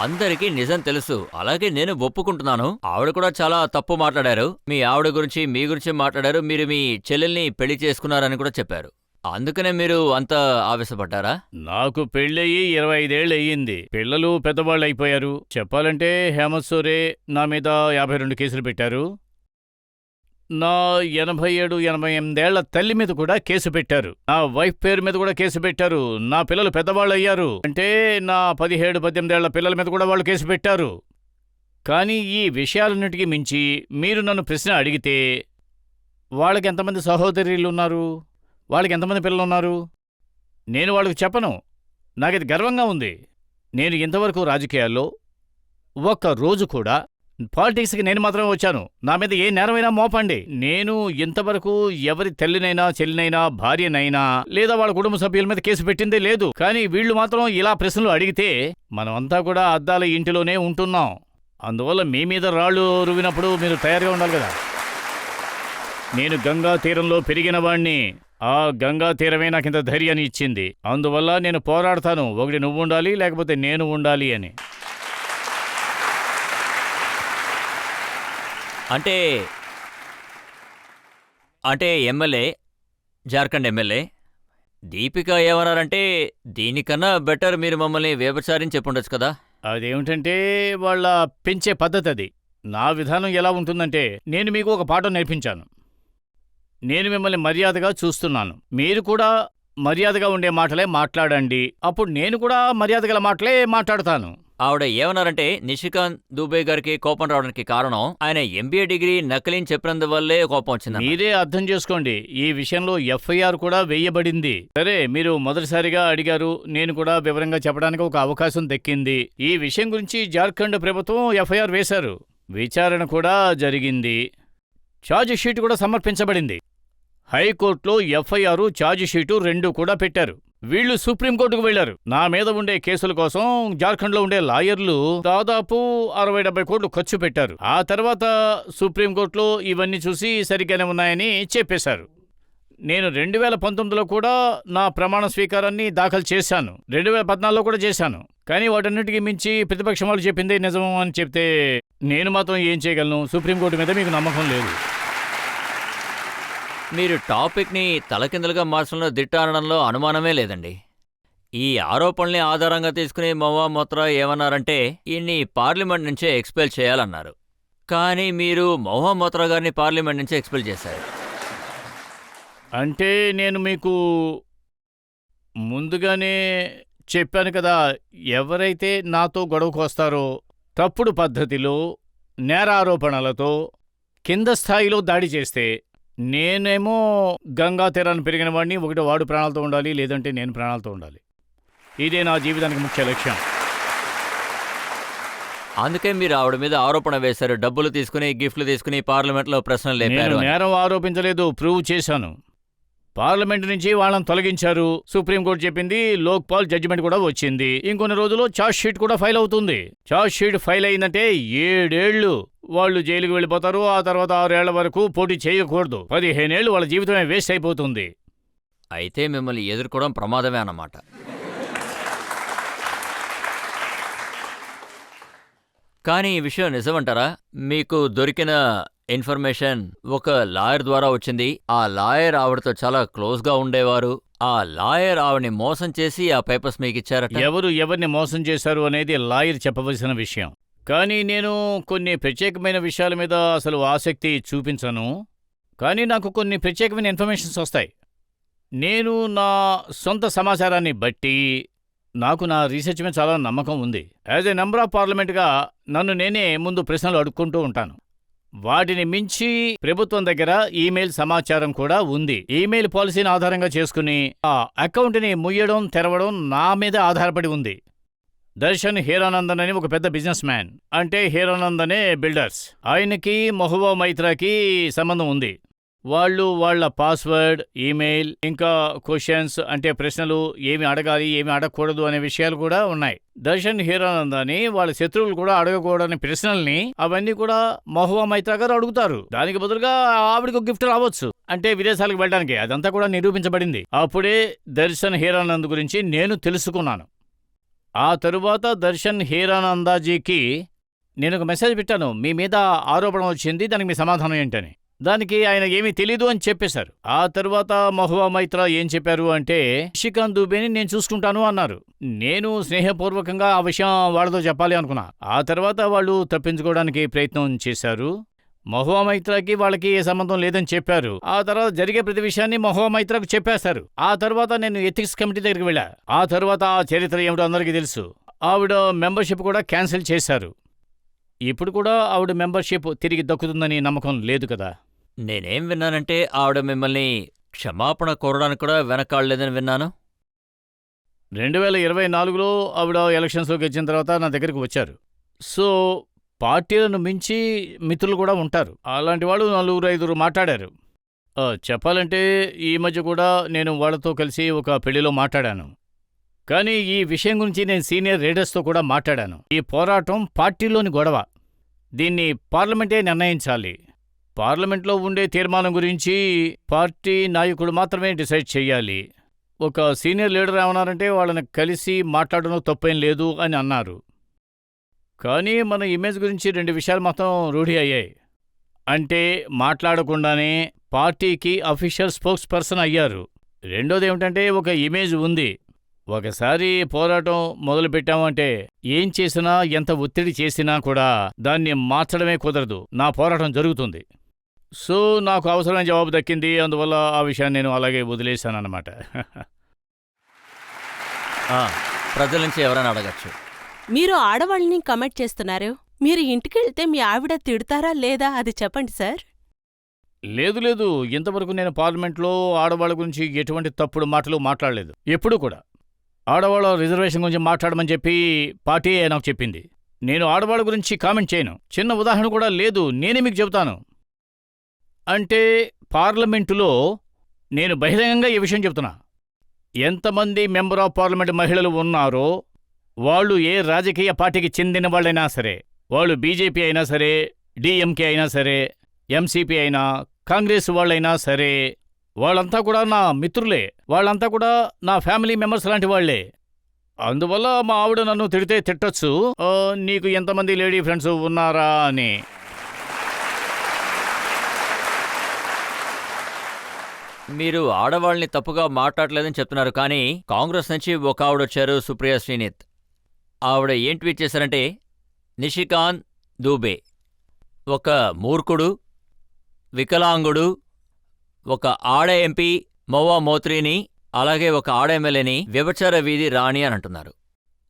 అందరికీ నిజం తెలుసు. అలాగే నేను ఒప్పుకుంటున్నాను. ఆవిడ కూడా చాలా తప్పు మాట్లాడారు. మీ ఆవిడ గురించి, మీ గురించి మాట్లాడారు. మీరు మీ చెల్లెల్ని పెళ్లి చేసుకున్నారని కూడా చెప్పారు. అందుకనే మీరు అంత ఆవేశపడ్డారా? నాకు పెళ్ళయి 25 ఏళ్ళు అయ్యింది. పిల్లలు పెద్దవాళ్ళు అయిపోయారు. చెప్పాలంటే హేమంత్ సోరే నా మీద 52 కేసులు పెట్టారు. నా 87-88 ఏళ్ల తల్లి మీద కూడా కేసు పెట్టారు. నా వైఫ్ పేరు మీద కూడా కేసు పెట్టారు. నా పిల్లలు పెద్దవాళ్ళు అయ్యారు. అంటే నా 17-18 ఏళ్ల పిల్లల మీద కూడా వాళ్ళు కేసు పెట్టారు. కానీ ఈ విషయాలన్నిటికీ మించి మీరు నన్ను ప్రశ్న అడిగితే, వాళ్ళకి ఎంతమంది సహోదరులు ఉన్నారు, వాళ్ళకి ఎంతమంది పిల్లలు ఉన్నారు, నేను వాళ్ళకి చెప్పను. నాకది గర్వంగా ఉంది. నేను ఇంతవరకు రాజకీయాల్లో ఒక్క రోజు కూడా, పాలిటిక్స్కి నేను మాత్రమే వచ్చాను. నా మీద ఏ నేరమైనా మోపండి. నేను ఇంతవరకు ఎవరి తల్లినైనా, చెల్లినైనా, భార్యనైనా, లేదా వాళ్ళ కుటుంబ సభ్యుల మీద కేసు పెట్టిందే లేదు. కానీ వీళ్ళు మాత్రం ఇలా ప్రశ్నలు అడిగితే, మనమంతా కూడా అద్దాల ఇంటిలోనే ఉంటున్నాం. అందువల్ల మీ మీద రాళ్ళు రువినప్పుడు మీరు తయారుగా ఉండాలి కదా. నేను గంగా తీరంలో పెరిగిన వాణ్ణి. ఆ గంగా తీరమే నాకింత ధైర్యాన్ని ఇచ్చింది. అందువల్ల నేను పోరాడతాను. ఒకటి నువ్వు ఉండాలి, లేకపోతే నేను ఉండాలి అని. అంటే ఎమ్మెల్యే, జార్ఖండ్ ఎమ్మెల్యే దీపిక ఏమన్నారంటే, దీనికన్నా బెటర్ మీరు మమ్మల్ని వ్యభిచారం చెప్పుండొచ్చు కదా. అదేమిటంటే వాళ్ళ పెంచే పద్ధతి అది. నా విధానం ఎలా ఉంటుందంటే, నేను మీకు ఒక పాఠం నేర్పించాను. నేను మిమ్మల్ని మర్యాదగా చూస్తున్నాను. మీరు కూడా మర్యాదగా ఉండే మాటలే మాట్లాడండి. అప్పుడు నేను కూడా మర్యాదగల మాటలే మాట్లాడతాను. ఆవిడ ఏమన్నారంటే, నిషికాంత్ దూబే గారికి కోపం రావడానికి కారణం ఆయన ఎంబీఏ డిగ్రీ నకిలీని చెప్పినందువల్లే కోపం వచ్చింది. మీరే అర్థం చేసుకోండి. ఈ విషయంలో ఎఫ్ఐఆర్ కూడా వేయబడింది. సరే, మీరు మొదటిసారిగా అడిగారు. నేను కూడా వివరంగా చెప్పడానికి ఒక అవకాశం దక్కింది. ఈ విషయం గురించి జార్ఖండ్ ప్రభుత్వం ఎఫ్ఐఆర్ వేశారు. విచారణ కూడా జరిగింది. ఛార్జ్ షీట్ కూడా సమర్పించబడింది. హైకోర్టులో ఎఫ్ఐఆర్, ఛార్జ్ షీటు 2 కూడా పెట్టారు. వీళ్లు సుప్రీంకోర్టుకు వెళ్లారు. నా మీద ఉండే కేసుల కోసం జార్ఖండ్లో ఉండే లాయర్లు దాదాపు 60-70 కోట్లు ఖర్చు పెట్టారు. ఆ తర్వాత సుప్రీంకోర్టులో ఇవన్నీ చూసి సరిగ్గానే ఉన్నాయని చెప్పేశారు. నేను 2019లో కూడా నా ప్రమాణ స్వీకారాన్ని దాఖలు చేశాను. 2014లో కూడా చేశాను. కానీ వాటన్నిటికీ మించి ప్రతిపక్షం వాళ్ళు చెప్పిందే నిజం అని చెప్తే నేను మాత్రం ఏం చేయగలను? సుప్రీంకోర్టు మీద మీకు నమ్మకం లేదు. మీరు టాపిక్ని తలకిందులుగా మార్చడంలో దిట్ట అనడంలో అనుమానమే లేదండి. ఈ ఆరోపణల్ని ఆధారంగా తీసుకుని మహువా మొయిత్రా ఏమన్నారంటే, ఈయన్ని పార్లమెంట్ నుంచే ఎక్స్పెల్ చేయాలన్నారు. కానీ మీరు మహువా మొయిత్రా గారిని పార్లమెంట్ నుంచే ఎక్స్పెల్ చేశారు. అంటే నేను మీకు ముందుగానే చెప్పాను కదా, ఎవరైతే నాతో గొడవకు వస్తారో తప్పుడు పద్ధతిలో నేరారోపణలతో కింద స్థాయిలో దాడి చేస్తే, నేనేమో గంగా తీరాన్ని పెరిగిన వాడిని, ఒకటి వాడు ప్రాణాలతో ఉండాలి, లేదంటే నేను ప్రాణాలతో ఉండాలి. ఇదే నా జీవితానికి ముఖ్య లక్ష్యం. అందుకే మీరు ఆవిడ మీద ఆరోపణ వేశారు, డబ్బులు తీసుకుని గిఫ్ట్లు తీసుకుని పార్లమెంట్లో ప్రశ్నలు నేను లేపారు అని. నేరం ఆరోపించలేదు, ప్రూవ్ చేశాను. పార్లమెంట్ నుంచి వాళ్ళని తొలగించారు. సుప్రీంకోర్టు చెప్పింది, లోక్పాల్ జడ్జిమెంట్ కూడా వచ్చింది. ఇంకొన్ని రోజుల్లో ఛార్జ్ షీట్ కూడా ఫైల్ అవుతుంది. ఛార్జ్ షీట్ ఫైల్ అయిందంటే 7 ఏళ్లు వాళ్ళు జైలుకు వెళ్ళిపోతారు. ఆ తర్వాత 6 ఏళ్ల వరకు పోటీ చేయకూడదు. 15 ఏళ్లు వాళ్ళ జీవితమే వేస్ట్ అయిపోతుంది. అయితే మిమ్మల్ని ఎదుర్కోవడం ప్రమాదమే అన్నమాట. కానీ ఈ విషయం నిజమంటారా? మీకు దొరికిన ఇన్ఫర్మేషన్ ఒక లాయర్ ద్వారా వచ్చింది. ఆ లాయర్ ఆవిడతో చాలా క్లోజ్గా ఉండేవారు. ఆ లాయర్ ఆవిడని మోసం చేసి ఆ పేపర్స్ మీకు ఇచ్చారట. ఎవరు ఎవరిని మోసం చేశారు అనేది లాయర్ చెప్పవలసిన విషయం. కానీ నేను కొన్ని ప్రత్యేకమైన విషయాల మీద అసలు ఆసక్తి చూపించను. కానీ నాకు కొన్ని ప్రత్యేకమైన ఇన్ఫర్మేషన్స్ వస్తాయి. నేను నా సొంత సమాచారాన్ని బట్టి నాకు నా రీసెర్చ్ మీద చాలా నమ్మకం ఉంది. యాజ్ ఏ మెంబర్ ఆఫ్ పార్లమెంట్గా నన్ను నేనే ముందు ప్రశ్నలు అడుక్కుంటూ ఉంటాను. వాటిని మించి ప్రభుత్వం దగ్గర ఈమెయిల్ సమాచారం కూడా ఉంది. ఈమెయిల్ పాలసీని ఆధారంగా చేసుకుని ఆ అకౌంట్ని ముయ్యడం, తెరవడం నా మీద ఆధారపడి ఉంది. దర్శన్ హీరానందన్ అని ఒక పెద్ద బిజినెస్ మ్యాన్, అంటే హీరానందనే బిల్డర్స్, ఆయనకి మహువా మైత్రాకి సంబంధం ఉంది. వాళ్ళు వాళ్ళ పాస్వర్డ్, ఈమెయిల్, ఇంకా క్వశ్చన్స్ అంటే ప్రశ్నలు, ఏమి అడగాలి ఏమి అడగకూడదు అనే విషయాలు కూడా ఉన్నాయి. దర్శన్ హీరానందని వాళ్ళ శత్రువులు కూడా అడగకూడని ప్రశ్నల్ని అవన్నీ కూడా మహువా మైత్రా గారు అడుగుతారు. దానికి బదులుగా ఆవిడకు గిఫ్ట్ రావచ్చు, అంటే విదేశాలకు వెళ్ళడానికి. అదంతా కూడా నిరూపించబడింది. అప్పుడే దర్శన్ హీరానంద్ గురించి నేను తెలుసుకున్నాను. ఆ తరువాత దర్శన్ హీరానందాజీకి నేను ఒక మెసేజ్ పెట్టాను, మీ మీద ఆరోపణ వచ్చింది, దానికి మీ సమాధానం ఏంటని. దానికి ఆయన ఏమీ తెలీదు అని చెప్పేశారు. ఆ తరువాత మహువా మైత్రా ఏం చెప్పారు అంటే, నిషికాంత్ దూబేని నేను చూసుకుంటాను అన్నారు. నేను స్నేహపూర్వకంగా ఆ విషయం వాళ్ళతో చెప్పాలి అనుకున్నా. ఆ తర్వాత వాళ్ళు తప్పించుకోవడానికి ప్రయత్నం చేశారు. మహువా మైత్రాకి వాళ్ళకి ఏ సంబంధం లేదని చెప్పారు. ఆ తర్వాత జరిగే ప్రతి విషయాన్ని మహువా మైత్రాకు చెప్పేశారు. ఆ తర్వాత నేను ఎథిక్స్ కమిటీ దగ్గరికి వెళ్ళా. ఆ తర్వాత ఆ చరిత్ర ఏమిటో అందరికీ తెలుసు. ఆవిడ మెంబర్షిప్ కూడా క్యాన్సిల్ చేశారు. ఇప్పుడు కూడా ఆవిడ మెంబర్షిప్ తిరిగి దక్కుతుందని నమ్మకం లేదు కదా. నేనేం విన్నానంటే ఆవిడ మిమ్మల్ని క్షమాపణ కోరడానికి కూడా వెనకాడలేదని విన్నాను. 2024లో ఆవిడ ఎలక్షన్స్లోకి వచ్చిన తర్వాత నా దగ్గరికి వచ్చారు. సో పార్టీలను మించి మిత్రులు కూడా ఉంటారు. అలాంటి వాళ్ళు 4-5 మాట్లాడారు. చెప్పాలంటే ఈ మధ్య కూడా నేను వాళ్ళతో కలిసి ఒక పెళ్లిలో మాట్లాడాను. కానీ ఈ విషయం గురించి నేను సీనియర్ లీడర్స్తో కూడా మాట్లాడాను. ఈ పోరాటం పార్టీలోని గొడవ. దీన్ని పార్లమెంటే నిర్ణయించాలి. పార్లమెంట్లో ఉండే తీర్మానం గురించి పార్టీ నాయకులు మాత్రమే డిసైడ్ చెయ్యాలి. ఒక సీనియర్ లీడర్ ఏమన్నారంటే, వాళ్ళని కలిసి మాట్లాడడం తప్పేం లేదు అని అన్నారు. కానీ మన ఇమేజ్ గురించి 2 విషయాలు మాత్రం రూఢి అయ్యాయి. అంటే మాట్లాడకుండానే పార్టీకి అఫీషియల్ స్పోక్స్ పర్సన్ అయ్యారు. రెండోదేమిటంటే, ఒక ఇమేజ్ ఉంది. ఒకసారి పోరాటం మొదలుపెట్టామంటే ఏం చేసినా, ఎంత ఒత్తిడి చేసినా కూడా దాన్ని మార్చడమే కుదరదు. నా పోరాటం జరుగుతుంది. సో నాకు అవసరమైన జవాబు దక్కింది. అందువల్ల ఆ విషయాన్ని నేను అలాగే వదిలేశానన్నమాట. ప్రజల నుంచి ఎవరైనా అడగచ్చు. మీరు ఆడవాళ్ళని కమెంట్ చేస్తున్నారు. మీరు ఇంటికెళ్తే మీ ఆవిడ తిడతారా లేదా అది చెప్పండి సార్. లేదు లేదు, ఇంతవరకు నేను పార్లమెంట్లో ఆడవాళ్ళ గురించి ఎటువంటి తప్పుడు మాటలు మాట్లాడలేదు. ఎప్పుడూ కూడా. ఆడవాళ్ళ రిజర్వేషన్ గురించి మాట్లాడమని చెప్పి పార్టీయే నాకు చెప్పింది. నేను ఆడవాళ్ళ గురించి కామెంట్ చేయను. చిన్న ఉదాహరణ కూడా లేదు, నేనే మీకు చెబుతాను. అంటే పార్లమెంటులో నేను బహిరంగంగా ఈ విషయం చెప్తున్నా. ఎంతమంది మెంబర్ ఆఫ్ పార్లమెంట్ మహిళలు ఉన్నారో వాళ్ళు ఏ రాజకీయ పార్టీకి చెందిన వాళ్ళైనా సరే, వాళ్ళు బీజేపీ అయినా సరే, డిఎంకే అయినా సరే, ఎంసీపీ అయినా, కాంగ్రెస్ వాళ్ళైనా సరే, వాళ్ళంతా కూడా నా మిత్రులే. వాళ్ళంతా కూడా నా ఫ్యామిలీ మెంబర్స్ లాంటి వాళ్లే. అందువల్ల మా ఆవిడ నన్ను తిడితే తిట్టొచ్చు, నీకు ఎంతమంది లేడీ ఫ్రెండ్స్ ఉన్నారా అని. మీరు ఆడవాళ్ళని తప్పుగా మాట్లాడలేదని చెప్తున్నారు. కానీ కాంగ్రెస్ నుంచి ఒక ఆవిడ వచ్చారు, సుప్రియా శ్రీనిత్. ఆవిడ ఏం ట్వీట్ చేశారంటే, నిషికాంత్ దూబే ఒక మూర్ఖుడు, వికలాంగుడు, ఒక ఆడ ఎంపీ మహువా మైత్రాని అలాగే ఒక ఆడ ఎమ్మెల్యేని వ్యభిచార వీధి రాణి అని అంటున్నారు.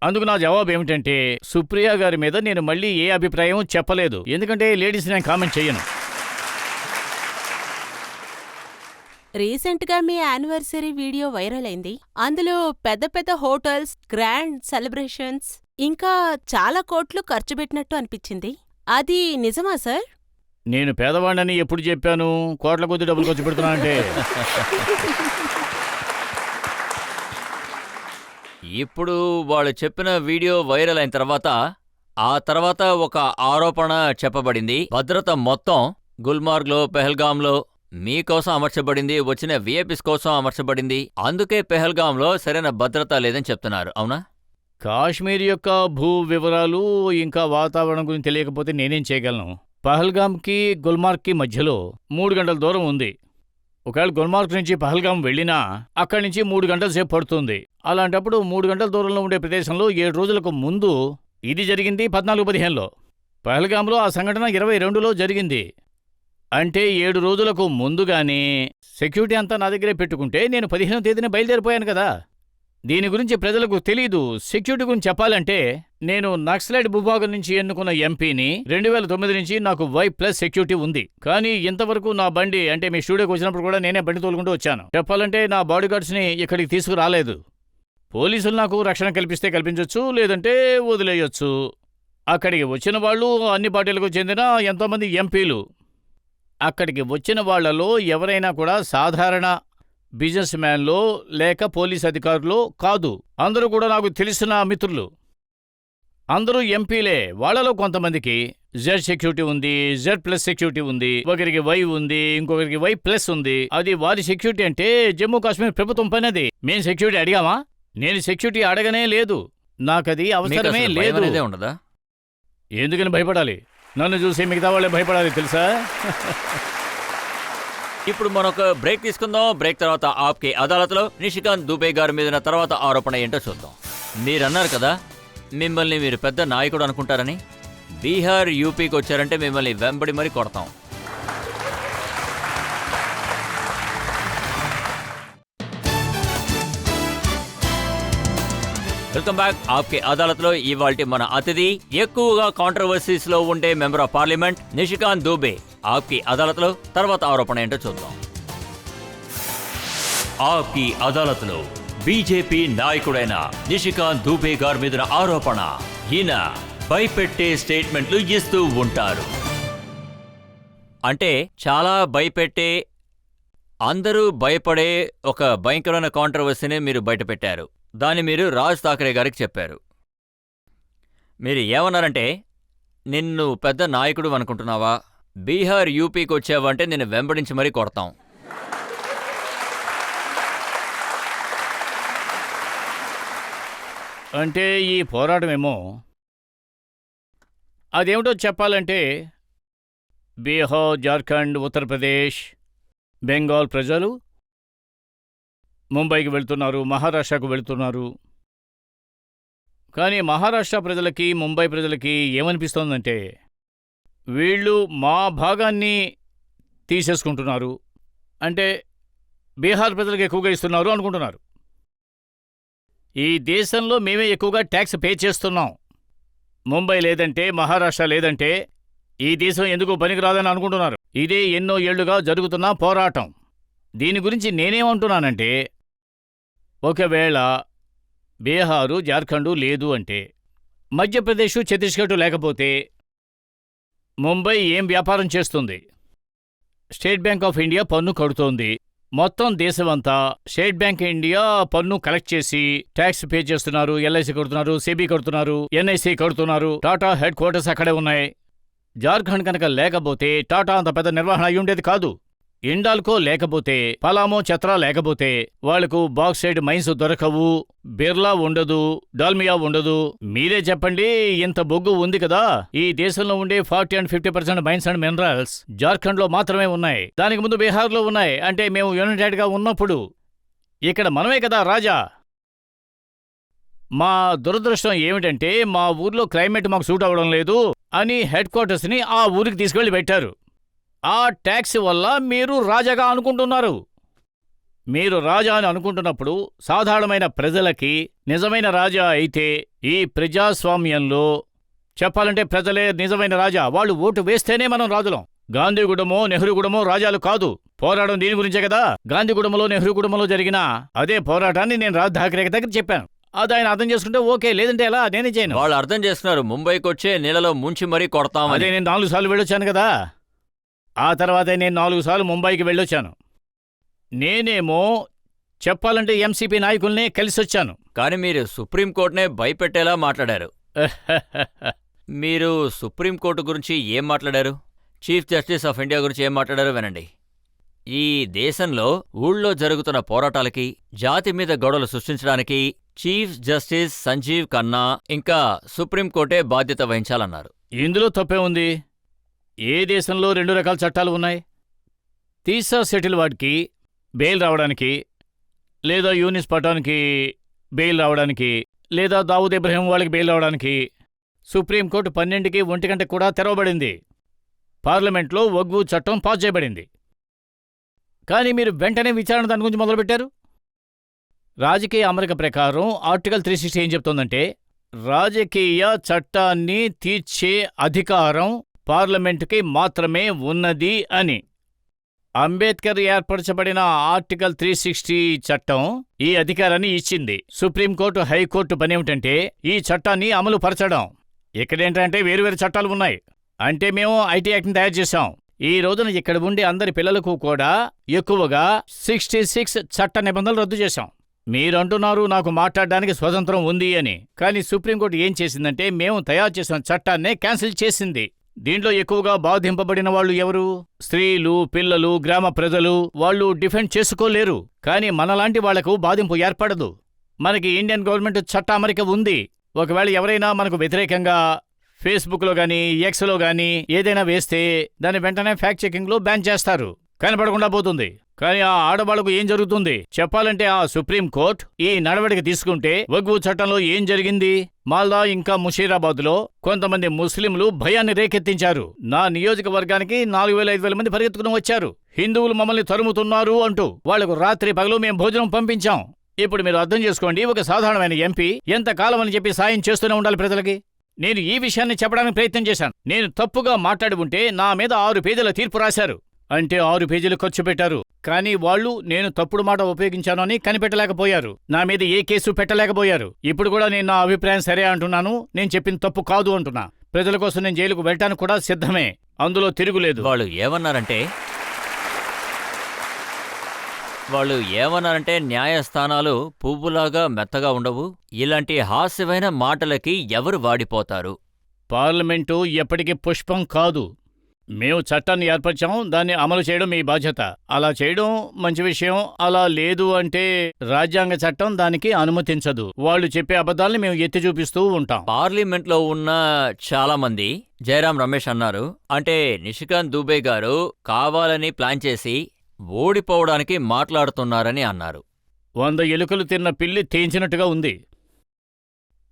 అందుకు నా జవాబు ఏమిటంటే సుప్రియ గారి మీద నేను మళ్ళీ ఏ అభిప్రాయం చెప్పలేదు, ఎందుకంటే లేడీస్ నేను కామెంట్ చేయను. రీసెంట్ గా మీ యానివర్సరీ వీడియో వైరల్ అయింది. అందులో పెద్ద పెద్ద హోటల్స్, గ్రాండ్ సెలబ్రేషన్స్, ఇంకా చాలా కోట్లు ఖర్చు పెట్టినట్టు అనిపించింది. అది నిజమా సార్? నేను పేదవాడిని ఎప్పుడు చెప్పాను కోట్ల కొద్ది డబ్బులు ఖర్చు పెడుతున్నానంటే? ఇప్పుడు వాళ్ళు చెప్పిన వీడియో వైరల్ అయిన తర్వాత ఆ తర్వాత ఒక ఆరోపణ చెప్పబడింది. భద్రత మొత్తం గుల్మార్గ్లో, పెహల్గాంలో మీకోసం అమర్చబడింది, వచ్చిన విఐపీస్ కోసం అమర్చబడింది. అందుకే పెహల్గాంలో సరైన భద్రత లేదని చెప్తున్నారు, అవునా? కాశ్మీర్ యొక్క భూ వివరాలు ఇంకా వాతావరణం గురించి తెలియకపోతే నేనేం చేయగలను? పహల్గామ్కి గుల్మార్గ్కి మధ్యలో 3 గంటల దూరం ఉంది. ఒకవేళ గుల్మార్గ్ నుంచి పహల్గాం వెళ్ళినా అక్కడి నుంచి 3 గంటల సేపు పడుతుంది. అలాంటప్పుడు 3 గంటల దూరంలో ఉండే ప్రదేశంలో 7 రోజులకు ముందు ఇది జరిగింది 14-15లో. పహల్గాంలో ఆ సంఘటన 22లో జరిగింది. అంటే 7 రోజులకు ముందుగానే సెక్యూరిటీ అంతా నా దగ్గరే పెట్టుకుంటే నేను 15వ తేదీన బయలుదేరిపోయాను కదా. దీని గురించి ప్రజలకు తెలీదు. సెక్యూరిటీ గురించి చెప్పాలంటే నేను నక్సలైట్ భూభాగం నుంచి ఎన్నుకున్న ఎంపీని. 2009 నుంచి నాకు Y+ సెక్యూరిటీ ఉంది. కానీ ఇంతవరకు నా బండి, అంటే మీ స్టూడియోకి వచ్చినప్పుడు కూడా నేనే బండి తోలుకుంటూ వచ్చాను. చెప్పాలంటే నా బాడీగార్డ్స్ని ఇక్కడికి తీసుకురాలేదు. పోలీసులు నాకు రక్షణ కల్పిస్తే కల్పించవచ్చు, లేదంటే వదిలేయొచ్చు. అక్కడికి వచ్చిన వాళ్ళు అన్ని పార్టీలకు చెందిన ఎంతోమంది ఎంపీలు. అక్కడికి వచ్చిన వాళ్లలో ఎవరైనా కూడా సాధారణ బిజినెస్ మ్యాన్లో లేక పోలీస్ అధికారులో కాదు. అందరూ కూడా నాకు తెలిసిన మిత్రులు, అందరూ ఎంపీలే. వాళ్లలో కొంతమందికి Z సెక్యూరిటీ ఉంది, Z+ సెక్యూరిటీ ఉంది, ఒకరికి Y ఉంది, ఇంకొకరికి Y+ ఉంది. అది వారి సెక్యూరిటీ. అంటే జమ్మూ కాశ్మీర్ ప్రభుత్వం పనిది. మేం సెక్యూరిటీ అడిగామా? నేను సెక్యూరిటీ అడగనే లేదు. నాకది అవసరమే లేదు. ఉండదా? ఎందుకని భయపడాలి? నన్ను చూసి మిగతా వాళ్ళే భయపడాలి, తెలుసా? ఇప్పుడు మనొక బ్రేక్ తీసుకుందాం. బ్రేక్ తర్వాత ఆప్కే అదాలత్లో నిషికాంత్ దూబే గారి మీద తర్వాత ఆరోపణ ఏంటో చూద్దాం. మీరన్నారు కదా మిమ్మల్ని మీరు పెద్ద నాయకుడు అనుకుంటారని. బీహార్, యూపీకి వచ్చారంటే మిమ్మల్ని వెంబడి మరీ కొడతాం. Welcome back. ఆప్కే అదాలత్లో ఇవాల్టి మన అతిథి ఎక్కువగా కాంట్రవర్సీస్ లో ఉండే member of parliament Nishikant Dubey. Aapki అదాలత్లో తర్వాత ఆరోపణ ఏంటో చూద్దాం. ఆప్కి అదాలత్లో బీజేపీ నాయకుడైన నిషికాంత్ దూబే గారి మీద ఆరోపణ. ఈయన భయపెట్టే స్టేట్మెంట్లు ఇస్తూ ఉంటారు. అంటే చాలా భయపెట్టే, అందరూ భయపడే ఒక భయంకరమైన కాంట్రవర్సీని మీరు బయటపెట్టారు. దాన్ని మీరు రాజ్ ఠాకరే గారికి చెప్పారు. మీరు ఏమన్నారంటే, నిన్ను పెద్ద నాయకుడు అనుకుంటున్నావా? బీహార్, యూపీకి వచ్చావంటే నిన్ను వెంబడించి మరీ కొడతాం. అంటే ఈ పోరాటమేమో అదేమిటో చెప్పాలంటే బీహార్, జార్ఖండ్, ఉత్తరప్రదేశ్, బెంగాల్ ప్రజలు ముంబైకి వెళ్తున్నారు, మహారాష్ట్రకు వెళ్తున్నారు. కానీ మహారాష్ట్ర ప్రజలకి, ముంబై ప్రజలకి ఏమనిపిస్తోందంటే వీళ్ళు మా భాగాన్ని తీసేసుకుంటున్నారు, అంటే బీహార్ ప్రజలకు ఎక్కువగా ఇస్తున్నారు అనుకుంటున్నారు. ఈ దేశంలో మేమే ఎక్కువగా ట్యాక్స్ పే చేస్తున్నాం. ముంబై లేదంటే, మహారాష్ట్ర లేదంటే ఈ దేశం ఎందుకు పనికిరాదని అనుకుంటున్నారు. ఇదే ఎన్నో ఏళ్లుగా జరుగుతున్న పోరాటం. దీని గురించి నేనేమంటున్నానంటే, ఒకవేళ బీహారు, జార్ఖండు లేదు అంటే, మధ్యప్రదేశ్, ఛత్తీస్గఢ్ లేకపోతే ముంబై ఏం వ్యాపారం చేస్తుంది? స్టేట్ బ్యాంక్ ఆఫ్ ఇండియా పన్ను కడుతోంది. మొత్తం దేశమంతా స్టేట్ బ్యాంక్ ఇండియా పన్ను కలెక్ట్ చేసి ట్యాక్స్ పే చేస్తున్నారు. LIC కడుతున్నారు, సెబీ కడుతున్నారు, NIC కడుతున్నారు. టాటా హెడ్ క్వార్టర్స్ అక్కడే ఉన్నాయి. జార్ఖండ్ కనుక లేకపోతే టాటా అంత పెద్ద నిర్వహణ అయి ఉండేది కాదు. ఇండాల్కో లేకపోతే, పలామో, ఛత్రా లేకపోతే వాళ్లకు బాక్సైడ్ మైన్స్ దొరకవు, బిర్లా ఉండదు, డాల్మియా ఉండదు. మీరే చెప్పండి, ఇంత బొగ్గు ఉంది కదా. ఈ దేశంలో ఉండే 40 and 50% మైన్స్ అండ్ మినరల్స్ జార్ఖండ్లో మాత్రమే ఉన్నాయి. దానికి ముందు బీహార్లో ఉన్నాయి. అంటే మేము యునైటెడ్గా ఉన్నప్పుడు ఇక్కడ మనమే కదా రాజా. మా దురదృష్టం ఏమిటంటే మా ఊర్లో క్లైమేట్ మాకు సూట్ అవ్వడం లేదు అని హెడ్ క్వార్టర్స్ని ఆ ఊరికి తీసుకెళ్లి పెట్టారు. ఆ ట్యాక్స్ వల్ల మీరు రాజాగా అనుకుంటున్నారు. మీరు రాజా అని అనుకుంటున్నప్పుడు సాధారణమైన ప్రజలకి నిజమైన రాజా అయితే ఈ ప్రజాస్వామ్యంలో చెప్పాలంటే ప్రజలే నిజమైన రాజా. వాళ్ళు ఓటు వేస్తేనే మనం రాజులం. గాంధీగూడమో నెహ్రూగూడమో రాజాలు కాదు. పోరాటం దీని గురించే కదా. గాంధీగూడమలో నెహ్రూగూడమలో జరిగిన అదే పోరాటాన్ని నేను రాజ్ ఠాకరే దగ్గర చెప్పాను. అది ఆయన అర్థం చేసుకుంటే ఓకే, లేదంటే ఎలా నేనే చేయను. వాళ్ళు అర్థం చేస్తున్నారు, ముంబైకి వచ్చే నీళ్ళలో ముంచి మరీ కొడతామని. అదే నేను 4 సార్లు వెళ్ళొచ్చాను కదా. ఆ తర్వాతే నేను 4 సార్లు ముంబైకి వెళ్ళొచ్చాను. నేనేమో చెప్పాలంటే ఎంసీపీ నాయకుల్నే కలిసొచ్చాను. కానీ మీరు సుప్రీంకోర్టునే భయపెట్టేలా మాట్లాడారు. మీరు సుప్రీంకోర్టు గురించి ఏం మాట్లాడారు? చీఫ్ జస్టిస్ ఆఫ్ ఇండియా గురించి ఏం మాట్లాడారో వినండి. ఈ దేశంలో ఊళ్ళో జరుగుతున్న పోరాటాలకి, జాతి మీద గొడవలు సృష్టించడానికి చీఫ్ జస్టిస్ సంజీవ్ ఖన్నా ఇంకా సుప్రీంకోర్టే బాధ్యత వహించాలన్నారు. ఇందులో తప్పే ఉంది? ఏ దేశంలో 2 రకాల చట్టాలు ఉన్నాయి. తీసా సెటిల్ వాడికి బెయిల్ రావడానికి, లేదా యూనిస్ పఠాన్కి బెయిల్ రావడానికి, లేదా దావూద్ ఇబ్రహీం వాళ్ళకి బెయిల్ రావడానికి సుప్రీంకోర్టు 12కి 1 గంటకు కూడా తెరవబడింది. పార్లమెంట్లో వగ్గు చట్టం పాస్ చేయబడింది. కానీ మీరు వెంటనే విచారణ దాని గురించి మొదలుపెట్టారు. రాజకీయ అమరిక ప్రకారం ఆర్టికల్ 360 ఏం చెప్తోందంటే, రాజకీయ చట్టాన్ని తీర్చే అధికారం పార్లమెంటుకి మాత్రమే ఉన్నది అని. అంబేద్కర్ ఏర్పరచబడిన ఆర్టికల్ 360 చట్టం ఈ అధికారాన్ని ఇచ్చింది. సుప్రీంకోర్టు, హైకోర్టు పనేమిటంటే ఈ చట్టాన్ని అమలు పరచడం. ఇక్కడేంటంటే వేరువేరు చట్టాలు ఉన్నాయి. అంటే మేము ఐటీ యాక్ట్ని తయారు చేశాం. ఈ రోజున ఇక్కడ ఉండే అందరి పిల్లలకు కూడా ఎక్కువగా 66 చట్ట నిబంధనలు రద్దు చేశాం. మీరంటున్నారు నాకు మాట్లాడడానికి స్వతంత్రం ఉంది అని. కానీ సుప్రీంకోర్టు ఏం చేసిందంటే మేము తయారు చేసిన చట్టాన్నే క్యాన్సిల్ చేసింది. దీంట్లో ఎక్కువగా బాధింపబడిన వాళ్ళు ఎవరు? స్త్రీలు, పిల్లలు, గ్రామ ప్రజలు. వాళ్ళు డిఫెండ్ చేసుకోలేరు. కానీ మనలాంటి వాళ్లకు బాధింపు ఏర్పడదు. మనకి ఇండియన్ గవర్నమెంట్ చట్ట అమరిక ఉంది. ఒకవేళ ఎవరైనా మనకు వ్యతిరేకంగా ఫేస్బుక్లో గానీ ఎక్స్లో గానీ ఏదైనా వేస్తే దాన్ని వెంటనే ఫ్యాక్ట్ చెకింగ్లో బ్యాన్ చేస్తారు. కనపడకుండా పోతుంది. కానీ ఆ ఆడవాళ్లకు ఏం జరుగుతుంది? చెప్పాలంటే ఆ సుప్రీంకోర్టు ఈ నడవడిక తీసుకుంటే వగ్గు చట్టంలో ఏం జరిగింది? మాల్దా ఇంకా ముషీరాబాద్లో కొంతమంది ముస్లింలు భయాన్ని రేకెత్తించారు. నా నియోజకవర్గానికి 4,000-5,000 మంది పరిగెత్తుకుని వచ్చారు. హిందువులు మమ్మల్ని తరుముతున్నారు అంటూ. వాళ్లకు రాత్రి పగలు మేము భోజనం పంపించాం. ఇప్పుడు మీరు అర్థం చేసుకోండి, ఒక సాధారణమైన ఎంపీ ఎంతకాలం అని చెప్పి సాయం చేస్తూనే ఉండాలి ప్రజలకి. నేను ఈ విషయాన్ని చెప్పడానికి ప్రయత్నం చేశాను. నేను తప్పుగా మాట్లాడి ఉంటే నా మీద 6 పేజీల తీర్పు రాశారు. అంటే 6 పేజీలు ఖర్చు పెట్టారు. కానీ వాళ్ళు నేను తప్పుడు మాట ఉపయోగించాను అని కనిపెట్టలేకపోయారు. నా మీద ఏ కేసు పెట్టలేకపోయారు. ఇప్పుడు కూడా నేను నా అభిప్రాయం సరే అంటున్నాను. నేను చెప్పిన తప్పు కాదు అంటున్నా. ప్రజల కోసం నేను జైలుకు వెళ్ళటానికి కూడా సిద్ధమే. అందులో తిరుగులేదు. వాళ్ళు ఏమన్నారంటే న్యాయస్థానాలు పువ్వులాగా మెత్తగా ఉండవు. ఇలాంటి హాస్యమైన మాటలకి ఎవరు వాడిపోతారు? పార్లమెంటు ఎప్పటికీ పుష్పం కాదు. మేము చట్టాన్ని ఏర్పరిచాం, దాన్ని అమలు చేయడం మీ బాధ్యత. అలా చేయడం మంచి విషయం. అలా లేదు అంటే రాజ్యాంగ చట్టం దానికి అనుమతించదు. వాళ్ళు చెప్పే అబద్ధాల్ని మేము ఎత్తి చూపిస్తూ ఉంటాం. పార్లమెంట్లో ఉన్న చాలా మంది, జయరాం రమేష్ అన్నారు, అంటే నిషికాంత్ దూబే గారు కావాలని ప్లాన్ చేసి ఓడిపోవడానికి మాట్లాడుతున్నారని అన్నారు. 100 ఎలుకలు తిన్న పిల్లి తేంచినట్టుగా ఉంది.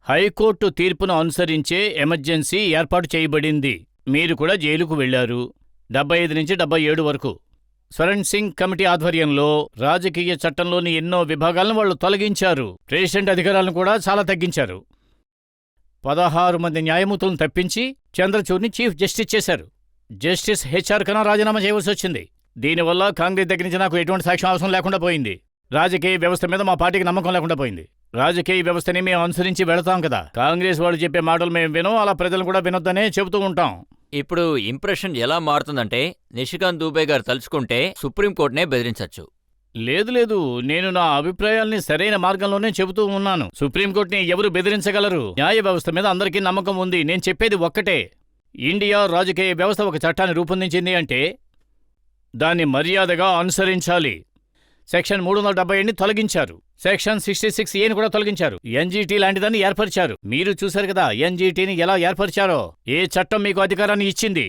హైకోర్టు తీర్పును అనుసరించే ఎమర్జెన్సీ ఏర్పాటు చేయబడింది. మీరు కూడా జైలుకు వెళ్లారు 75 నుంచి 77 వరకు. స్వరణ్ సింగ్ కమిటీ ఆధ్వర్యంలో రాజకీయ చట్టంలోని ఎన్నో విభాగాలను వాళ్ళు తొలగించారు. ప్రెసిడెంట్ అధికారాలను కూడా చాలా తగ్గించారు. 16 మంది న్యాయమూర్తులను తప్పించి చంద్రచూడ్ని చీఫ్ జస్టిస్ చేశారు. జస్టిస్ హెచ్ఆర్ ఖన్నా రాజీనామా చేయవలసి వచ్చింది. దీనివల్ల కాంగ్రెస్ దగ్గర నుంచి నాకు ఎటువంటి సాక్ష్యం అవసరం లేకుండా పోయింది. రాజకీయ వ్యవస్థ మీద మా పార్టీకి నమ్మకం లేకుండా పోయింది. రాజకీయ వ్యవస్థని మేము అనుసరించి వెళతాం కదా. కాంగ్రెస్ వాళ్ళు చెప్పే మాటలు మేము వినం, అలా ప్రజలు కూడా వినొద్దనే చెబుతూ ఉంటాం. ఇప్పుడు ఇంప్రెషన్ ఎలా మారుతుందంటే నిషికాంత్ దూబే గారు తలుచుకుంటే సుప్రీంకోర్టునే బెదిరించచ్చు. లేదు, నేను నా అభిప్రాయాల్ని సరైన మార్గంలోనే చెబుతూ ఉన్నాను. సుప్రీంకోర్టుని ఎవరు బెదిరించగలరు? న్యాయ వ్యవస్థ మీద అందరికీ నమ్మకం ఉంది. నేను చెప్పేది ఒక్కటే, ఇండియా రాజకీయ వ్యవస్థ ఒక చట్టాన్ని రూపొందించింది అంటే దాన్ని మర్యాదగా అనుసరించాలి. సెక్షన్ 378ని తొలగించారు. సెక్షన్ 66A కూడా తొలగించారు. ఎన్జీటీ లాంటిదాన్ని ఏర్పరిచారు. మీరు చూశారు కదా ఎన్జీటీని ఎలా ఏర్పరిచారో. ఏ చట్టం మీకు అధికారాన్ని ఇచ్చింది?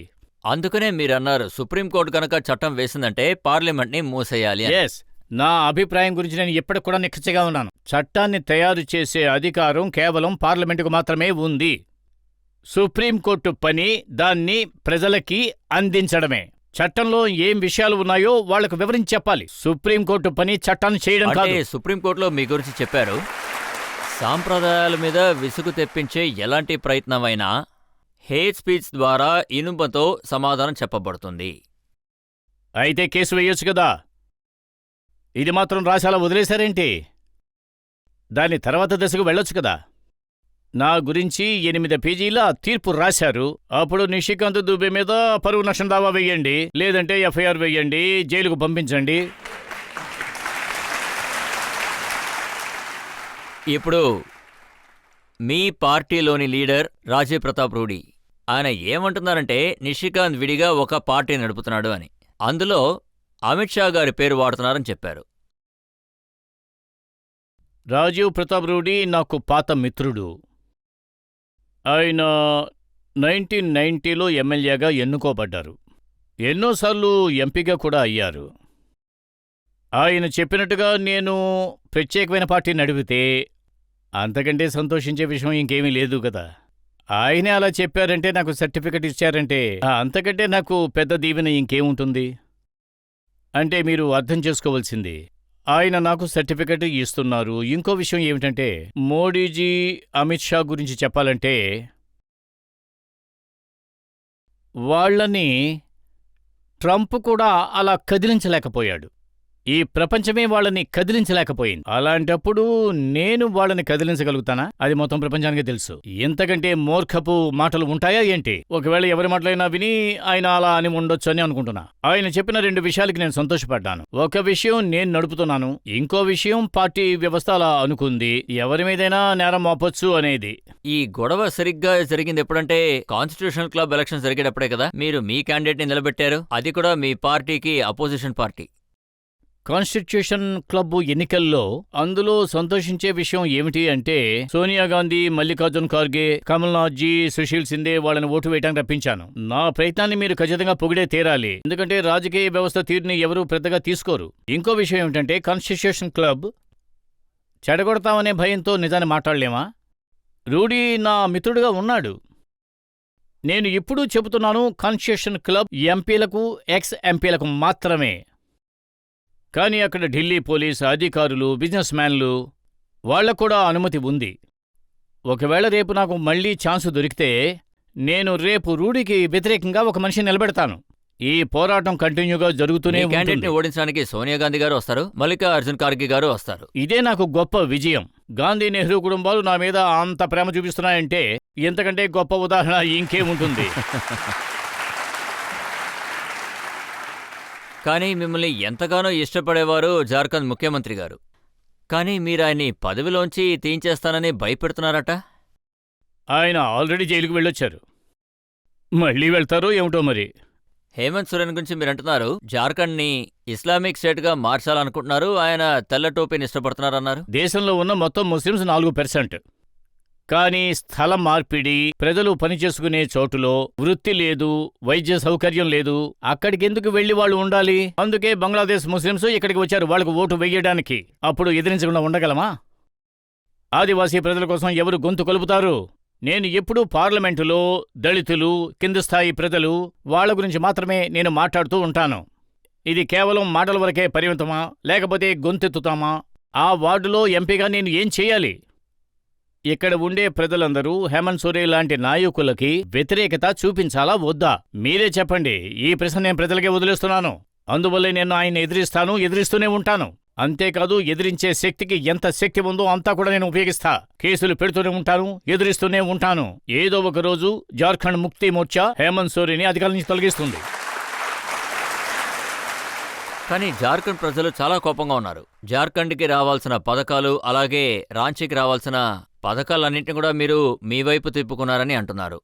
అందుకనే మీరన్నారు సుప్రీంకోర్టు కనుక చట్టం వేసిందంటే పార్లమెంట్ని మూసేయాలి. ఎస్, నా అభిప్రాయం గురించి నేను ఎప్పటికి కూడా నిక్కచ్చిగా ఉన్నాను. చట్టాన్ని తయారు చేసే అధికారం కేవలం పార్లమెంటుకు మాత్రమే ఉంది. సుప్రీంకోర్టు పని దాన్ని ప్రజలకి అందించడమే. చట్టంలో ఏం విషయాలు ఉన్నాయో వాళ్లకు వివరించి చెప్పాలి. సుప్రీంకోర్టు పని చట్టాన్ని చేయడం అంటే కాదు. సుప్రీంకోర్టులో మీ గురించి చెప్పారు. సాంప్రదాయాల మీద విసుగు తెప్పించే ఎలాంటి ప్రయత్నమైనా హేట్ స్పీచ్ ద్వారా ఇనుపతో సమాధానం చెప్పబడుతుంది. అయితే కేసు వేయొచ్చు కదా. ఇది మాత్రం రాసి అలా వదిలేశారేంటి? దాని తర్వాత దశకు వెళ్ళొచ్చు కదా. నా గురించి 8 పేజీల తీర్పు రాశారు. అప్పుడు నిషికాంత్ దుబే మీద పరువు నష్టం దావా వేయండి, లేదంటే ఎఫ్ఐఆర్ వేయండి, జైలుకు పంపించండి. ఇప్పుడు మీ పార్టీలోని లీడర్ రాజీవ్ ప్రతాప్ రూడీ ఆయన ఏమంటున్నారంటే నిషికాంత్ విడిగా ఒక పార్టీ నడుపుతున్నాడు అని. అందులో అమిత్ షా గారి పేరు వాడుతున్నారని చెప్పారు. రాజీవ్ ప్రతాప్ రూడీ నాకు పాత మిత్రుడు. ఆయన 1990లో ఎమ్మెల్యేగా ఎన్నుకోబడ్డారు. ఎన్నోసార్లు ఎంపీగా కూడా అయ్యారు. ఆయన చెప్పినట్టుగా నేను ప్రత్యేకమైన పార్టీ నడిపితే అంతకంటే సంతోషించే విషయం ఇంకేమీ లేదు కదా. ఆయనే అలా చెప్పారంటే, నాకు సర్టిఫికెట్ ఇచ్చారంటే అంతకంటే నాకు పెద్ద దీవెన ఇంకేముంటుంది? అంటే మీరు అర్థం చేసుకోవాల్సింది, ఆయన నాకు సర్టిఫికెట్ ఇస్తున్నారు. ఇంకో విషయం ఏమిటంటే, మోడీజీ అమిత్ షా గురించి చెప్పాలంటే వాళ్ళని ట్రంప్ కూడా అలా కదిలించలేకపోయాడు. ఈ ప్రపంచమే వాళ్ళని కదిలించలేకపోయింది. అలాంటప్పుడు నేను వాళ్ళని కదిలించగలుగుతానా? అది మొత్తం ప్రపంచానికి తెలుసు. ఇంతకంటే మూర్ఖపు మాటలు ఉంటాయా ఏంటి? ఒకవేళ ఎవరి మాటలైనా విని ఆయన అలా అని ఉండొచ్చు అని అనుకుంటున్నా. ఆయన చెప్పిన 2 విషయాలకి నేను సంతోషపడ్డాను. ఒక విషయం నేను నడుపుతున్నాను, ఇంకో విషయం పార్టీ వ్యవస్థ అలా అనుకుంది, ఎవరి మీదైనా నేరం మోపొచ్చు అనేది. ఈ గొడవ సరిగ్గా జరిగింది ఎప్పుడంటే కాన్స్టిట్యూషనల్ క్లబ్ ఎలక్షన్ జరిగేటప్పుడే కదా మీరు మీ క్యాండిడేట్ ని నిలబెట్టారు. అది కూడా మీ పార్టీకి అపోజిషన్ పార్టీ. కాన్స్టిట్యూషన్ క్లబ్ ఎన్నికల్లో అందులో సంతోషించే విషయం ఏమిటి అంటే, సోనియా గాంధీ, మల్లికార్జున్ ఖార్గే, కమల్నాథ్జీ, సుశీల్ సిందే వాళ్ళని ఓటు వేయడానికి రప్పించాను. నా ప్రయత్నాన్ని మీరు ఖచ్చితంగా పొగిడే తీరాలి, ఎందుకంటే రాజకీయ వ్యవస్థ తీరుని ఎవరూ పెద్దగా తీసుకోరు. ఇంకో విషయం ఏమిటంటే, కాన్స్టిట్యూషన్ క్లబ్ చెడగొడతామనే భయంతో నిజాన్ని మాట్లాడలేమా? రూడీ నా మిత్రుడుగా ఉన్నాడు. నేను ఇప్పుడు చెబుతున్నాను, కాన్స్టిట్యూషన్ క్లబ్ ఎంపీలకు, ఎక్స్ ఎంపీలకు మాత్రమే. కానీ అక్కడ ఢిల్లీ పోలీసు అధికారులు, బిజినెస్ మ్యాన్లు వాళ్లకు కూడా అనుమతి ఉంది. ఒకవేళ రేపు నాకు మళ్లీ ఛాన్సు దొరికితే నేను రేపు రూడీకి వ్యతిరేకంగా ఒక మనిషిని నిలబెడతాను. ఈ పోరాటం కంటిన్యూగా జరుగుతూనే ఉంటుంది. క్యాండిడేట్ ని ఓడించడానికి సోనియా గాంధీ గారు వస్తారు, మల్లికార్జున్ ఖార్గే గారు వస్తారు. ఇదే నాకు గొప్ప విజయం. గాంధీ, నెహ్రూ కుటుంబాలు నా మీద అంత ప్రేమ చూపిస్తున్నాయంటే ఇంతకంటే గొప్ప ఉదాహరణ ఇంకేముంటుంది? కానీ మిమ్మల్ని ఎంతగానో ఇష్టపడేవారు జార్ఖండ్ ముఖ్యమంత్రి గారు. కానీ మీరు ఆయన్ని పదవిలోంచి తీయించేస్తానని భయపెడుతున్నారట. ఆయన ఆల్రెడీ జైలుకు వెళ్ళొచ్చారు, మళ్ళీ వెళ్తారో ఏమిటో మరి. హేమంత్ సోరెన్ గురించి మీరంటున్నారు జార్ఖండ్ని ఇస్లామిక్ స్టేట్గా మార్చాలనుకుంటున్నారు, ఆయన తెల్ల టోపీని ఇష్టపడుతున్నారన్నారు. దేశంలో ఉన్న మొత్తం ముస్లిమ్స్ 4%. కానీ స్థలం మార్పిడి, ప్రజలు పనిచేసుకునే చోటులో వృత్తి లేదు, వైద్య సౌకర్యం లేదు, అక్కడికెందుకు వెళ్లి వాళ్ళు ఉండాలి? అందుకే బంగ్లాదేశ్ ముస్లింస్ ఇక్కడికి వచ్చారు వాళ్ళకు ఓటు వెయ్యడానికి. అప్పుడు ఎదిరించకుండా ఉండగలమా? ఆదివాసీ ప్రజల కోసం ఎవరు గొంతు కలుపుతారు? నేను ఎప్పుడూ పార్లమెంటులో దళితులు, కింది స్థాయి ప్రజలు, వాళ్ల గురించి మాత్రమే నేను మాట్లాడుతూ ఉంటాను. ఇది కేవలం మాటల వరకే పరిమితమా, లేకపోతే గొంతెత్తుతామా? ఆ వార్డులో ఎంపీగా నేను ఏం చేయాలి? ఇక్కడ ఉండే ప్రజలందరూ హేమంత్ సోరెన్ లాంటి నాయకులకి వ్యతిరేకత చూపించాలా వద్దా? మీరే చెప్పండి. ఈ ప్రశ్న నేను ప్రజలకే వదిలేస్తున్నాను. అందువల్లే నేను ఆయన ఎదిరిస్తాను, ఎదిరిస్తూనే ఉంటాను. అంతేకాదు, ఎదిరించే శక్తికి ఎంత శక్తి ఉందో అంతా కూడా నేను ఉపయోగిస్తా. కేసులు పెడుతూనే ఉంటాను, ఎదిరిస్తూనే ఉంటాను. ఏదో ఒక రోజు జార్ఖండ్ ముక్తి మోర్చా హేమంత్ సోరెన్ని అధికారం నుంచి తొలగిస్తుంది. కానీ జార్ఖండ్ ప్రజలు చాలా కోపంగా ఉన్నారు. జార్ఖండ్కి రావాల్సిన పథకాలు, అలాగే రాంచీకి రావాల్సిన పథకాలన్నింటినీ కూడా మీరు మీ వైపు తిప్పుకున్నారని అంటున్నారు.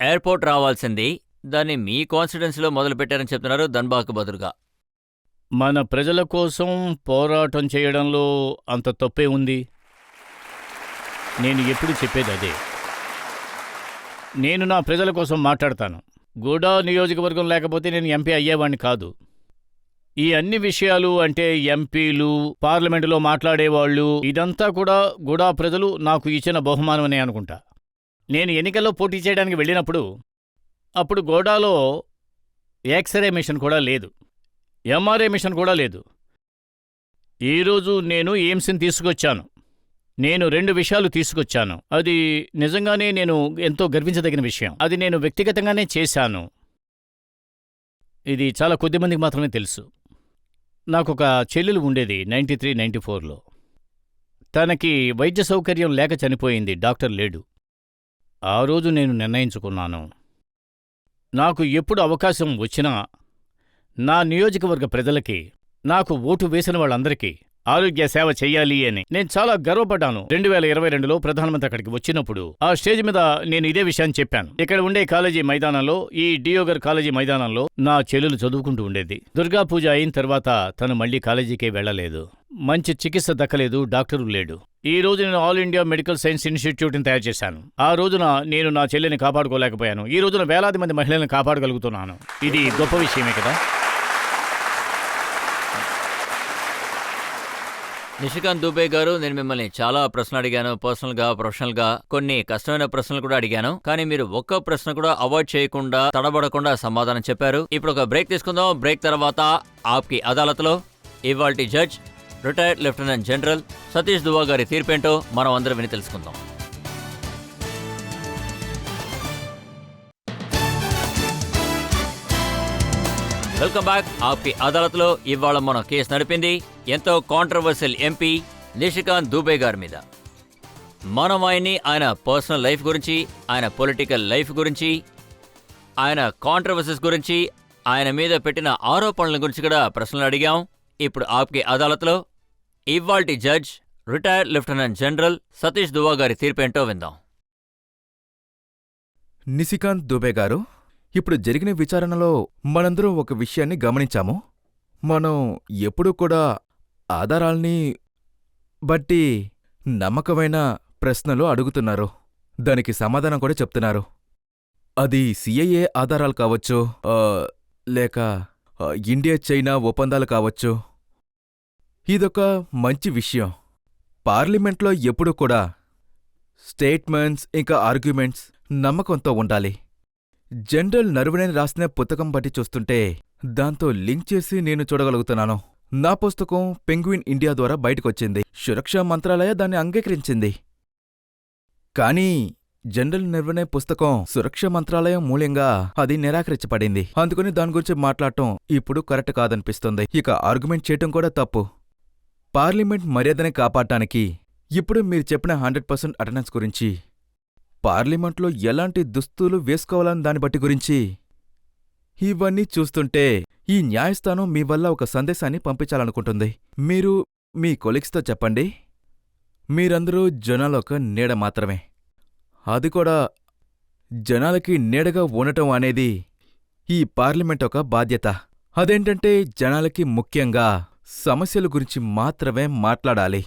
ఎయిర్పోర్ట్ రావాల్సింది దాన్ని మీ కాన్స్టిట్యున్సీలో మొదలుపెట్టారని చెప్తున్నారు ధన్బాద్కు బదులుగా. మన ప్రజల కోసం పోరాటం చేయడంలో అంత తప్పే ఉంది? నేను ఎప్పుడు చెప్పేది అదే. నేను నా ప్రజల కోసం మాట్లాడతాను. గూడా నియోజకవర్గం లేకపోతే నేను ఎంపీ అయ్యేవాణ్ణి కాదు. ఈ అన్ని విషయాలు అంటే ఎంపీలు, పార్లమెంటులో మాట్లాడేవాళ్లు, ఇదంతా కూడా గూడా ప్రజలు నాకు ఇచ్చిన బహుమానమనే అనుకుంటా. నేను ఎన్నికల్లో పోటీ చేయడానికి వెళ్ళినప్పుడు అప్పుడు గోడాలో ఎక్స్రే మిషన్ కూడా లేదు, ఎంఆర్ఐ మిషన్ కూడా లేదు. ఈరోజు నేను ఎయిమ్స్ని తీసుకొచ్చాను. నేను 2 విషయాలు తీసుకొచ్చాను. అది నిజంగానే నేను ఎంతో గర్వించదగిన విషయం. అది నేను వ్యక్తిగతంగానే చేశాను. ఇది చాలా కొద్ది మందికి మాత్రమే తెలుసు. నాకొక చెల్లెలు ఉండేది 93-94లో. తనకి వైద్య సౌకర్యం లేక చనిపోయింది, డాక్టర్ లేడు. ఆ రోజు నేను నిర్ణయించుకున్నాను, నాకు ఎప్పుడు అవకాశం వచ్చినా నా నియోజకవర్గ ప్రజలకి, నాకు ఓటు వేసిన వాళ్ళందరికీ ఆరోగ్య సేవ చెయ్యాలి అని. నేను చాలా గర్వపడ్డాను. 2022లో ప్రధానమంత్రి అక్కడికి వచ్చినప్పుడు ఆ స్టేజ్ మీద నేను ఇదే విషయాన్ని చెప్పాను. ఇక్కడ ఉండే కాలేజీ మైదానంలో, ఈ డియోగర్ కాలేజీ మైదానంలో నా చెల్లెలు చదువుకుంటూ ఉండేది. దుర్గా పూజ అయిన తర్వాత తను మళ్లీ కాలేజీకే వెళ్లలేదు. మంచి చికిత్స దక్కలేదు, డాక్టరు లేడు. ఈ రోజు నేను ఆల్ ఇండియా మెడికల్ సైన్స్ ఇన్స్టిట్యూట్ని తయారు చేశాను. ఆ రోజున నేను నా చెల్లెని కాపాడుకోలేకపోయాను. ఈ రోజున వేలాది మంది మహిళలను కాపాడగలుగుతున్నాను. ఇది గొప్ప విషయమే కదా. నిషికాంత్ దూబే గారు, నేను మిమ్మల్ని చాలా ప్రశ్నలు అడిగాను, పర్సనల్ గా, ప్రొఫెషనల్ గా. కొన్ని కష్టమైన ప్రశ్నలు కూడా అడిగాను, కానీ మీరు ఒక్క ప్రశ్న కూడా అవాయిడ్ చేయకుండా, తడబడకుండా సమాధానం చెప్పారు. ఇప్పుడు ఒక బ్రేక్ తీసుకుందాం. బ్రేక్ తర్వాత ఆప్కి అదాలత్లో ఇవాల్టి judge retired lieutenant general Satish దువా గారి తీర్పేంటో మనం అందరం విని తెలుసుకుందాం. Welcome back. ఆప్కి అదాలత్లో ఇవాళ మనం కేసు నడిపింది ఎంతో కాంట్రవర్షియల్ ఎంపీ నిషికాంత్ దూబే గారి మీద. మనం ఆయన్ని ఆయన పర్సనల్ లైఫ్ గురించి, ఆయన పొలిటికల్ లైఫ్ గురించి, ఆయన కాంట్రవర్సీస్ గురించి, ఆయన మీద పెట్టిన ఆరోపణల గురించి కూడా ప్రశ్నలు అడిగాం. ఇప్పుడు ఆప్కి అదాలత్లో ఇవాల్టి judge retired lieutenant general Satish దువా గారి తీర్పేంటో విందాం. నిషికాంత్ దూబే గారు, ఇప్పుడు జరిగిన విచారణలో మనందరం ఒక విషయాన్ని గమనించాము. మనం ఎప్పుడూ కూడా ఆధారాల్ని బట్టి నమ్మకమైన ప్రశ్నలు అడుగుతున్నారు, దానికి సమాధానం కూడా చెప్తున్నారు. అది సిఐఏ ఆధారాలు కావచ్చు, లేక ఇండియా చైనా ఒప్పందాలు కావచ్చు. ఇదొక మంచి విషయం. పార్లమెంట్లో ఎప్పుడూ కూడా స్టేట్మెంట్స్ ఇంకా ఆర్గ్యుమెంట్స్ నమ్మకంతో ఉండాలి. జనరల్ నరవణేని రాసిన పుస్తకం బట్టి చూస్తుంటే దాంతో లింక్ చేసి నేను చూడగలుగుతున్నాను. నా పుస్తకం పెంగ్విన్ ఇండియా ద్వారా బయటకొచ్చింది. సురక్షా మంత్రాలయ దాన్ని అంగీకరించింది. కానీ జనరల్ నరవణే పుస్తకం సురక్షా మంత్రాలయం మూల్యంగా అది నిరాకరించబడింది. అందుకని దాని గురించి మాట్లాడటం ఇప్పుడు కరెక్ట్ కాదనిపిస్తుంది. ఇక ఆర్గ్యుమెంట్ చేయటం కూడా తప్పు. పార్లమెంట్ మర్యాదని కాపాడటానికి ఇప్పుడు మీరు చెప్పిన 100% అటెండెన్స్ గురించి, పార్లమెంట్లో ఎలాంటి దుస్తులు వేసుకోవాలని దాన్ని బట్టి గురించి, ఇవన్నీ చూస్తుంటే ఈ న్యాయస్థానం మీ వల్ల ఒక సందేశాన్ని పంపించాలనుకుంటుంది. మీరు మీ కొలీగ్స్తో చెప్పండి, మీరందరూ జనాలొక నీడ మాత్రమే. అది కూడా జనాలకి నీడగా ఉండటం అనేది ఈ పార్లమెంట్ ఒక బాధ్యత. అదేంటంటే జనాలకి ముఖ్యంగా సమస్యల గురించి మాత్రమే మాట్లాడాలి.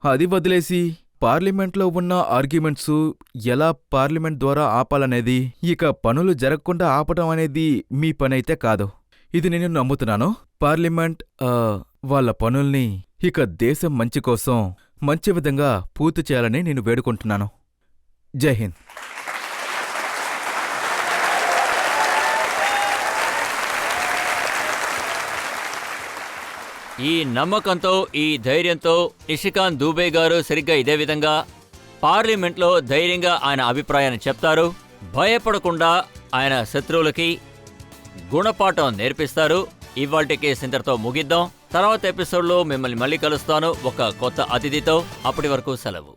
అది వదిలేసి పార్లమెంట్లో ఉన్న ఆర్గ్యుమెంట్సు ఎలా పార్లమెంట్ ద్వారా ఆపాలనేది, ఇక పనులు జరగకుండా ఆపటం అనేది మీ పనైతే కాదు. ఇది నేను నమ్ముతున్నాను. పార్లమెంట్ వాళ్ళ పనుల్ని ఇక దేశం మంచి కోసం మంచి విధంగా పూర్తి చేయాలని నేను వేడుకుంటున్నాను. జై హింద్. ఈ నమ్మకంతో, ఈ ధైర్యంతో నిషికాంత్ దూబే గారు సరిగ్గా ఇదే విధంగా పార్లమెంట్లో ధైర్యంగా ఆయన అభిప్రాయాన్ని చెప్తారు. భయపడకుండా ఆయన శత్రువులకి గుణపాఠం నేర్పిస్తారు. ఇవాల్టి కేసు ఇంతటితో ముగిద్దాం. తర్వాత ఎపిసోడ్లో మిమ్మల్ని మళ్ళీ కలుస్తాను ఒక కొత్త అతిథితో. అప్పటి వరకు సెలవు.